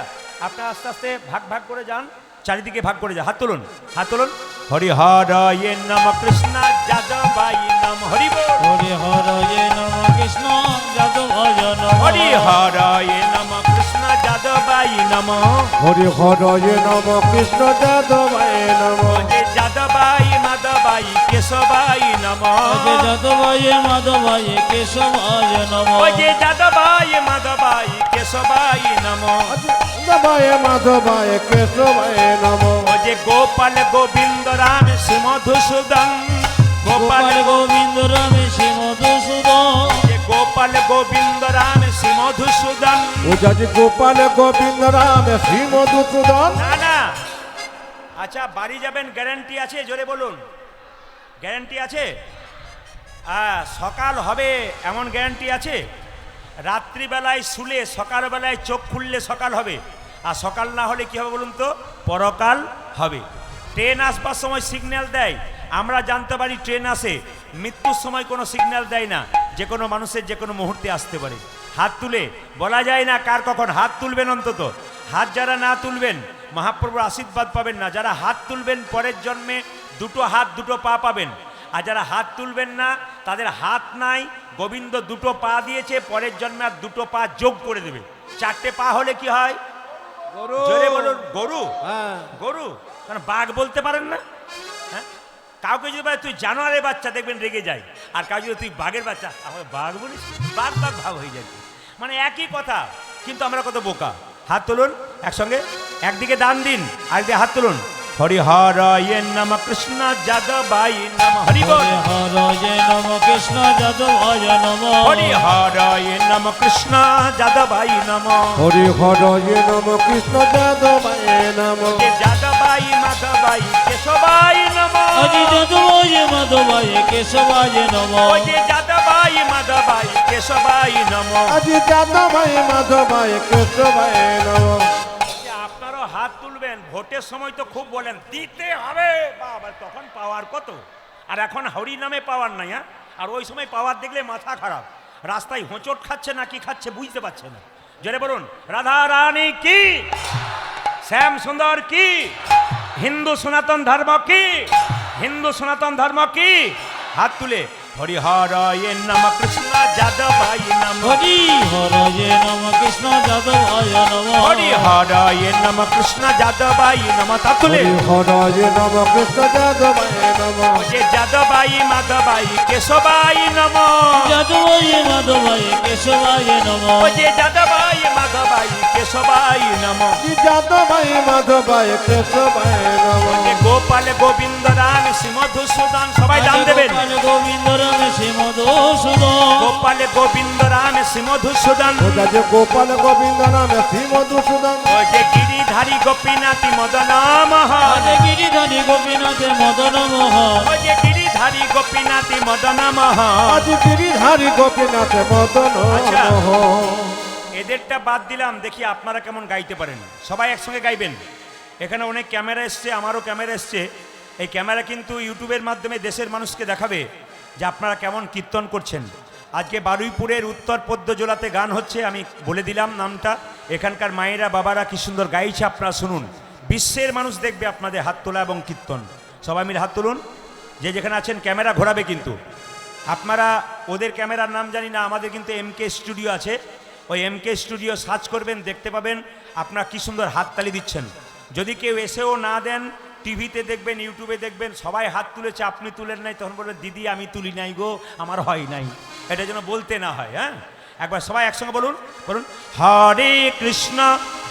আপনারা আস্তে আস্তে ভাগ ভাগ করে যান, চারিদিকে ভাগ করে যান। হাত তুলুন, হাত তুলুন। হরি হরয়ে নম কৃষ্ণ যাদবাই নম। হরি বল। হরি হরয়ে নম কৃষ্ণ যাদবায় নম। হরি হরয়ে নম কৃষ্ণ যাদবাই নম। হরি হরয়ে নম কৃষ্ণ যাদবায় নম। যে যাদবাই মাধবাই কেশবাই নম। যে যাদবায় মাধবায় কেশবায় নম। ওই যে যাদবাই মাধবাই কেশবাই নম। যাদবায় মাধবায় কেশবায় নম। ও যে গোপাল গোবিন্দ রাম শ্রী মধুসূদন। গোপাল গোপাল গোবিন্দ রামে শ্রী মধুসূদন। যে গোপাল গোবিন্দ রাম শ্রী মধুসূদন। ও যাজি গোপাল গোবিন্দ রাম শ্রী মধুসূদন। না না, আচ্ছা বাড়ি যাবেন গ্যারান্টি আছে? জোরে বলুন, গ্যারান্টি আছে? সকাল হবে এমন গ্যারান্টি আছে? রাত্রিবেলায় শুলে সকালবেলায় চোখ খুললে সকাল হবে, আর সকাল না হলে কি হবে বলুন তো? পরকাল হবে। ট্রেন আসবার সময় সিগন্যাল দেয়, আমরা জানতে পারি ট্রেন আসে। মৃত্যুর সময় কোনো সিগন্যাল দেয় না, যে কোনো মানুষের যে কোনো মুহূর্তে আসতে পারে। হাত তুলে বলা যায় না কার কখন। হাত তুলবেন অন্তত। হাত যারা না তুলবেন মহাপ্রভুর আশীর্বাদ পাবেন না। যারা হাত তুলবেন পরের জন্মে 2 হাত 2 পা পাবেন। আর যারা হাত তুলবেন না তাদের হাত নাই, গোবিন্দ 2 পা দিয়েছে, পরের জন্মে আর 2 পা যোগ করে দেবে। 4টে পা হলে কি হয়? জোরে বলুন, গরু। হ্যাঁ, গরু। কারণ বাঘ বলতে পারেন না। হ্যাঁ, কাউকে যদি বলে তুই জানোয়ারের বাচ্চা, দেখবেন রেগে যায়। আর কাউ যদি তুই বাঘের বাচ্চা, তাহলে বাঘ বলিস, বাঘ বাঘ ভাব হয়ে যায়। মানে একই কথা, কিন্তু আমরা কত বোকা। হাত তুলুন একসঙ্গে, একদিকে দান দিন, আরেকদিকে হাত তুলুন। হরি হরয়ে নম কৃষ্ণ যাদবাই নম। হরি বল। হরি হরয়ে নম কৃষ্ণ যাদবায় নম। হরি হরয়ে নম কৃষ্ণ যাদবাই নম। হরি হরয়ে নম কৃষ্ণ যাদবায় নম। যে যাদবাই মাধবাই কেশবাই নম। আজি যাদবায় মাধবায় কেশবায় নম। ওই যে যাদবাই মাধবাই কেশবাই নম। আজি যাদবায় মাধবায় কেশবায় নম। আপনারও হাত তুলবেন। ভোটের সময় তো খুব বলেন দিতে হবে, বাবা তখন পাওয়ার কত। আর এখন হরি নামে পাওয়ার নাই। হ্যাঁ, আর ওই সময় পাওয়ার দেখলে মাথা খারাপ। রাস্তায় হোঁচট খাচ্ছে না কি খাচ্ছে বুঝতে পারছে না। জোরে বলুন, রাধা রানী কি, শ্যাম সুন্দর কি, হিন্দু সনাতন ধর্ম কি, হিন্দু সনাতন ধর্ম কি। হাত তুলে হরি হরয়ে নম কৃষ্ণ যাদবাই নম। হরি হরয়ে নম কৃষ্ণ যাদবায় নম। হরি হরয়ে নম কৃষ্ণ যাদবাই নম। তা তুলে হরি হরয়ে নম কৃষ্ণ যাদবায় নম। যে যাদবাই মাধবাই কেশবাই নম। যাদবায় মাধবায় কেশবায় নম। যে যাদবাই মাধবাই কেশবাই নম। আজি যাদবায় মাধবায় কেশবায় নম। যে গোপাল গোবিন্দ রাম শ্রী মধুসূদন। সবাই দান দেবেন। গোপাল গোবিন্দ রাম শ্রী মধুসূদন। গোপাল গোবিন্দ রাম শ্রী মধুসূদন। ও যাজি গোপাল গোবিন্দ নাম শ্রী মধুসূদন। ও যে গিরিধর গিরিধারী গোপীনাথী মদন মোহন, রাধে গিরিধারী গোপীনাথে মদন মোহন, ওই যে গিরিধারী গোপীনাথী মদন মোহন। আজ গিরিধারী গোপীনাথ মদন আচ্ছা। মোহন। এদেরটা বাদ দিলাম, দেখি আপনারা কেমন গাইতে পারেন। সবাই একসঙ্গে গাইবেন। এখানে অনেক ক্যামেরা এসছে, আমারও ক্যামেরা এসছে। এই ক্যামেরা কিন্তু ইউটিউবের মাধ্যমে দেশের মানুষকে দেখাবে যে আপনারা কেমন কীর্তন করছেন। আজকে বারুইপুরের উত্তর পদ্মজোলাতে গান হচ্ছে, আমি বলে দিলাম নামটা। এখানকার মায়েরা বাবারা কি সুন্দর গাইছে, আপনারা শুনুন। বিশ্বের মানুষ দেখবে আপনাদের হাত তোলা এবং কীর্তন। সবাই মিলে হাত তুলুন। যে যেখানে আছেন ক্যামেরা ঘোরাবে কিন্তু। আপনারা ওদের ক্যামেরার নাম জানি না, আমাদের কিন্তু এমকে স্টুডিও আছে। ওই এমকে স্টুডিও সার্চ করবেন, দেখতে পাবেন আপনারা কি সুন্দর হাততালি দিচ্ছেন। যদি কেউ এসেও না দেন, টিভিতে দেখবেন, ইউটিউবে দেখবেন, সবাই হাত তুলেছে, আপনি তুলেন নাই, তখন বলবেন দিদি আমি তুলি নাই গো, আমার হয় নাই। এটা যেন বলতে না হয়। হ্যাঁ, একবার সবাই একসঙ্গে বলুন, বলুন হরে কৃষ্ণ,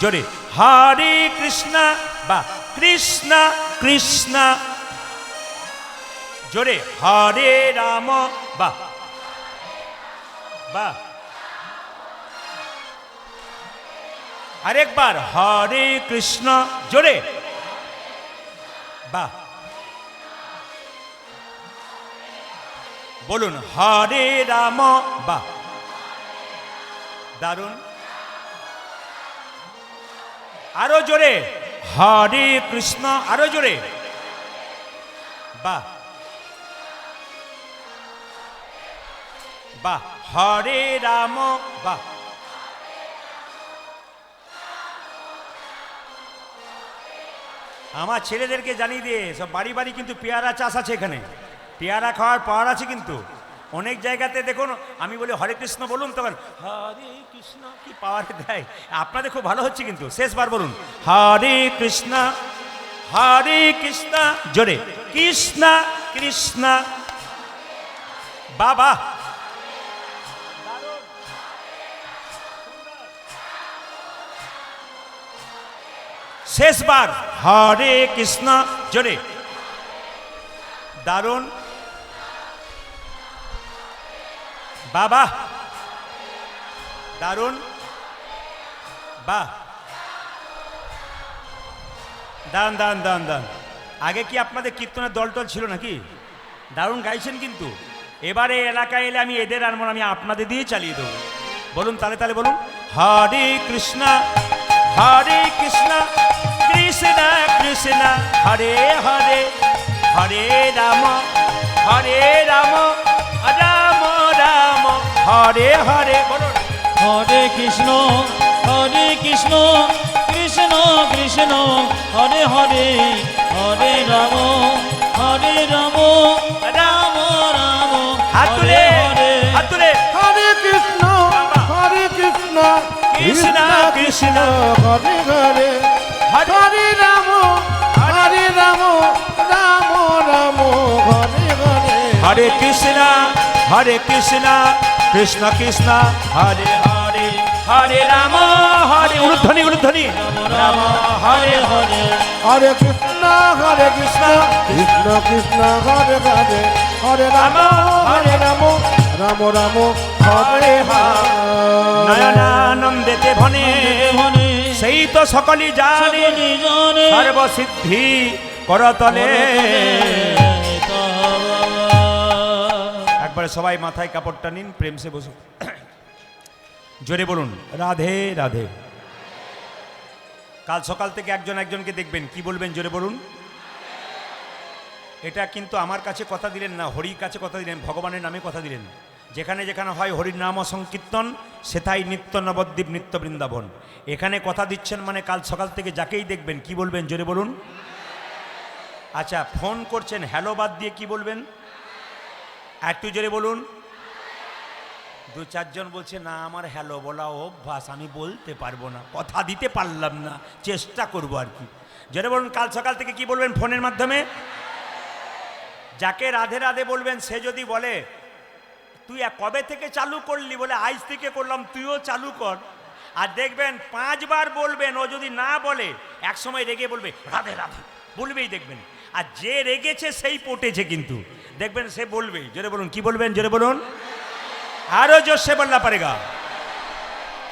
জোরে হরে কৃষ্ণ, বা কৃষ্ণ কৃষ্ণ, জোরে হরে রাম, বা বা আরেকবার হরে কৃষ্ণ, জোরে বাহ, বলুন হরে রাম, বাহ দারুণ। আরো জোরে হরে কৃষ্ণ, আরো জোরে বাহ বাহ, হরে রাম, বাহ। আমার ছেলেদেরকে জানিয়ে দিয়ে সব বাড়ি বাড়ি কিন্তু পেয়ারা চাষ আছে, এখানে পেয়ারা খাওয়ার পাওয়ার আছে কিন্তু। অনেক জায়গাতে দেখুন, আমি বলি হরে কৃষ্ণ বলুন, তখন হরে কৃষ্ণ কি পাওয়ার দেয়। আপনাদের খুব ভালো হচ্ছে কিন্তু। শেষবার বলুন হরে কৃষ্ণ, হরে কৃষ্ণ, জোরে কৃষ্ণ কৃষ্ণ, বাবা। শেষবার হরে কৃষ্ণ, জোরে দারুণ, বাবা দারুণ, বাহ দান দান দান দান। আগে কি আপনাদের কীর্তনের দলটল ছিল নাকি? দারুণ গাইছেন কিন্তু। এবারে এলাকায় এলে আমি এদের আর আমি আপনাদের দিয়ে চালিয়ে দেবো। বলুন তালে তালে বলুন হরে কৃষ্ণ, হরে কৃষ্ণ, কৃষ্ণ কৃষ্ণ, হরে হরে, হরে রাম, হরে রাম, রাম রাম, হরে হরে। বলুন হরে কৃষ্ণ, হরে কৃষ্ণ, কৃষ্ণ কৃষ্ণ, হরে হরে, হরে রাম, হরে রাম, রাম রাম, হাত তুলে, হাত তুলে। হরে কৃষ্ণ, হরে কৃষ্ণ, কৃষ্ণ কৃষ্ণ, হরে হরে, হরে রাম, হরে রাম, রাম রাম, হরে হরে। হরে কৃষ্ণ, হরে কৃষ্ণ, কৃষ্ণ কৃষ্ণ, হরে হরে, হরে রাম, হরে উলুধ্বনি উলুধ্বনি, রাম হরে হরে, হরে কৃষ্ণ, হরে কৃষ্ণ, কৃষ্ণ কৃষ্ণ, হরে হরে, হরে রাম, হরে রাম, রাম রাম, হরে হরে। নয়নানন্দেতে ভনে মনে সেই তো সকলই জানে, সকলি জানে, সর্বসিদ্ধি করতলে। একবারে সবাই মাথায় কাপড়টা নিন, প্রেম সে বসুন, জোরে বলুন রাধে রাধে। কাল সকাল থেকে একজন একজনকে দেখবেন, কি বলবেন জোরে বলুন। এটা কিন্তু আমার কাছে কথা দিলেন না, হরির কাছে কথা দিলেন, ভগবানের নামে কথা দিলেন। যেখানে যেখানে হয় হরির নাম সংকীর্তন, সেথায় নিত্য নবদ্বীপ, নিত্য বৃন্দাবন। এখানে কথা দিচ্ছেন মানে কাল সকাল থেকে যাকেই দেখবেন কি বলবেন জোরে বলুন। আচ্ছা, ফোন করছেন, হ্যালো বাদ দিয়ে কি বলবেন একটু জোরে বলুন। দু চারজন বলছে না আমার হ্যালো বলা অভ্যাস, আমি বলতে পারবো না, কথা দিতে পারলাম না, চেষ্টা করবো আর কি। জোরে বলুন কাল সকাল থেকে কি বলবেন ফোনের মাধ্যমে। যাকে রাধে রাধে বলবেন সে যদি বলে তুই কবে থেকে চালু করলি, বলে আজ থেকে করলাম, তুইও চালু কর। আর দেখবেন 5 বার বলবেন, ও যদি না বলে এক সময় রেগে বলবে রাধে রাধে, বলবেই দেখবেন। আর যে রেগেছে সেই পটেছে কিন্তু, দেখবেন সে বলবেই। জোরে বলুন কি বলবেন জোরে বলুন, আরো জোর সে বললা পারেগা।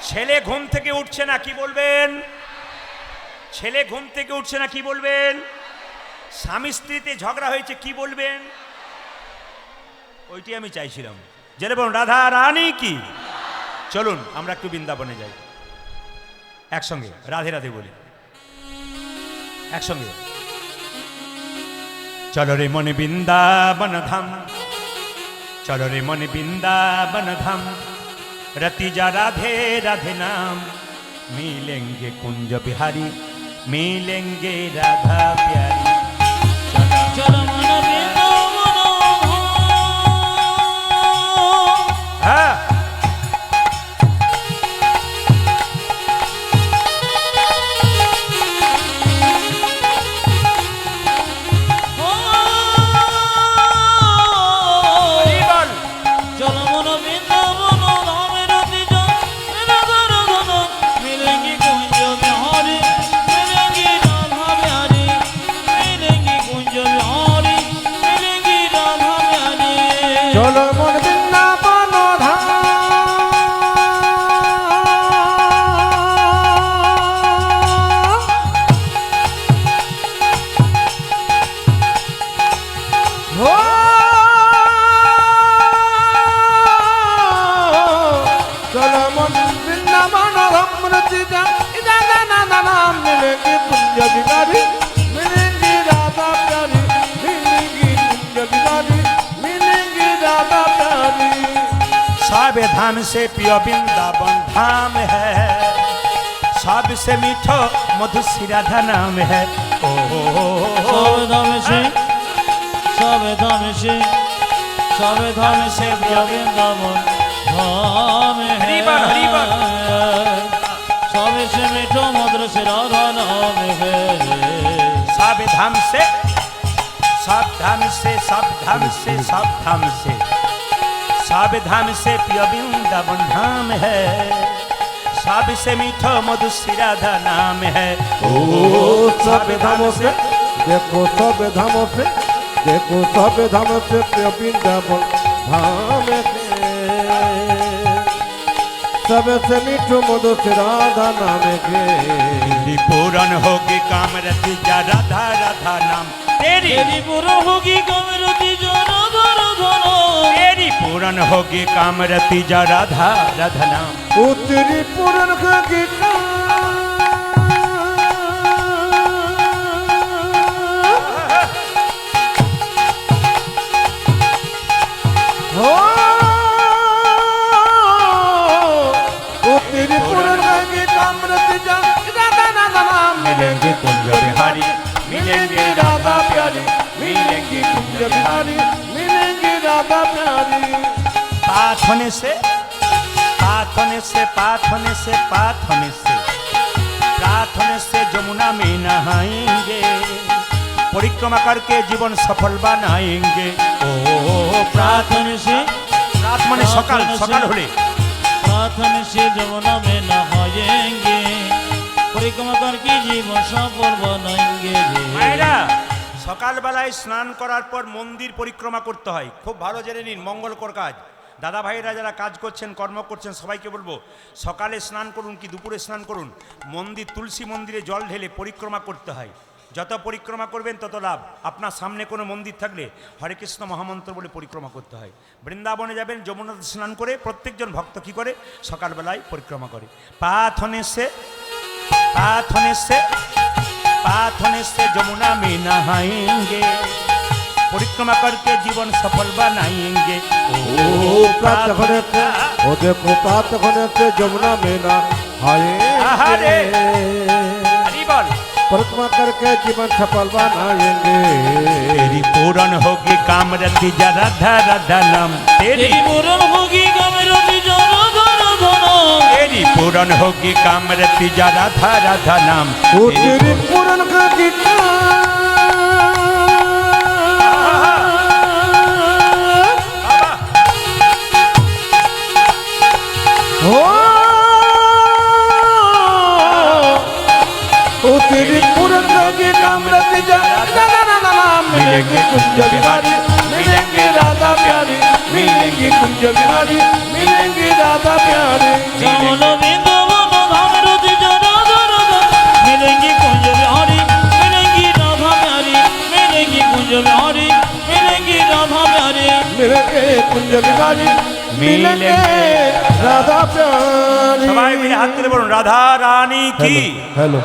ছেলে ঘুম থেকে উঠছে না, কি বলবেন ছেলে ঘুম থেকে উঠছে না, কি বলবেন? স্বামী স্ত্রীতে ঝগড়া হয়েছে, কি বলবেন? ওইটি আমি চাইছিলাম, জেনে বলুন রাধা রানী কি। চলুন আমরা একটু বৃন্দাবনে যাই, একসঙ্গে রাধে রাধে বলি একসঙ্গে। চলো রে মনে বৃন্দাবন ধাম, চলো রে মনে বৃন্দাবন ধাম, रति जा राधे राधे नाम, मिलेंगे कुंज बिहारी, मिलेंगे राधा प्यारी। চলো মন বৃন্দাবন हाँ हरि बोल। চলো মন বৃন্দাবন ধামে রতি যান রাধা রাধা মিলেঙ্গি কুঞ্জ বিহারি, মিলেঙ্গি রাধা প্যারি, মিলেঙ্গি কুঞ্জ বিহারি, মিলেঙ্গি রাধা প্যারি। চলো মন বৃন্দাবন ধাম, ও চলো মন বৃন্দাবন ধাম, রতি যা ইদা না না না না, মিলেঙ্গে কুঞ্জ বিহারি, মিলেঙ্গে রাধা প্যারি, মিলেঙ্গে কুঞ্জ বিহারি, मिलेंगे राधा प्यारी। सब धाम से प्रिय वृंदावन धाम है, सबसे मीठो मधुसी राधा नाम है। ओ সবে ধামে সে, সবে ধামে সে, সবে ধামে সে প্রিয় বৃন্দাবন ধামে হরি বল, হরি বল। সবে সে মিঠো মধুর সে রাধা নামে হে। सब धाम से, सब धाम से, सब धाम से, सब धाम से, सब धाम से प्रिय वृंदावन धाम है, सबसे मीठो मधुसी राधा नाम है। ओ सब धामों से देखो, सब धामों से देखो, सब धामों से प्रिय वृंदावन धाम है, सबसे मीठो मधु से राधा नाम के। पूरन होगी काम रति जा राधा राधा नाम तेरी, तेरी पूर्ण होगी कामरति जो राधा राधा नाम, तेरी पूरन होगी काम रति जा राधा राधा नाम। उत्तरी पूरन की हो, उत्तरी पूरन की कामरत जा राधा नाम, मिलेंगे कुंज बिहारी, मिलेंगे राधा प्यारी, मिलेंगे कुंज बिहारी, मिलेंगे राधा प्यारी। पाथ होने से, पाथ होने से, पाथ होने से, पाथ होने से, प्राथ होने से जमुना में नहाएंगे, परिक्रमा करके जीवन सफल बनाएंगे। ओ प्रार्थन से, रात माने सकाल, सकाल होले प्रार्थन से जमुना में नहाएंगे, परिक्रमा करके जीवन सफल बनाएंगे। মায়েরা সকালবেলায় স্নান করার পর মন্দির পরিক্রমা করতে হয়, খুব ভালো জেনে নিন, মঙ্গলকর কাজ। দাদা ভাইরা যারা কাজ করছেন, কর্ম করছেন, সবাইকে বলবো সকালে স্নান করুন কি দুপুরে স্নান করুন, মন্দির তুলসী মন্দিরে জল ঢেলে পরিক্রমা করতে হয়। যত পরিক্রমা করবেন তত লাভ। আপনার সামনে কোনো মন্দির থাকলে হরে কৃষ্ণ মহামন্ত্র বলে পরিক্রমা করতে হয়। বৃন্দাবনে যাবেন, যমুনাতে স্নান করে প্রত্যেকজন ভক্ত কী করে, সকালবেলায় পরিক্রমা করে। পাথনে সে, पाथने से, पाथने से जमुना में नहाएंगे, परिक्रमा करके जीवन सफल बनाएंगे। ओ प्रात होने से, ओ देखो प्रात होने से जमुना में आहारे। नहाएंगे, हरि बोल। परिक्रमा करके जीवन सफल बनाएंगे। तेरी पूरन होगी कामरति जा राधा राधा नाम, तेरी पूर्ण होगी कामरति जो राधा राधा नाम, तेरी पूरन होगी कामरति जा राधा राधा नाम। ओ तेरी पूरन की ओ तेरी पूरन की कामरत जा मिलेंगे कुंज बिहारी, मिलेंगे राधा प्यारी, मिलेंगे कुंज बिहारी, मिलेंगे राधा प्यारी। जमुना वृंदावन धाम रति जो राधा राधा मिलेंगी कुंज बिहारी मिलेंगी राधा प्यारी मिलेंगे कुंज बिहारी मिलेंगे राधा प्यारी সবাই মিলে হাত তুলে বলুন রাধা রানী কি हेलो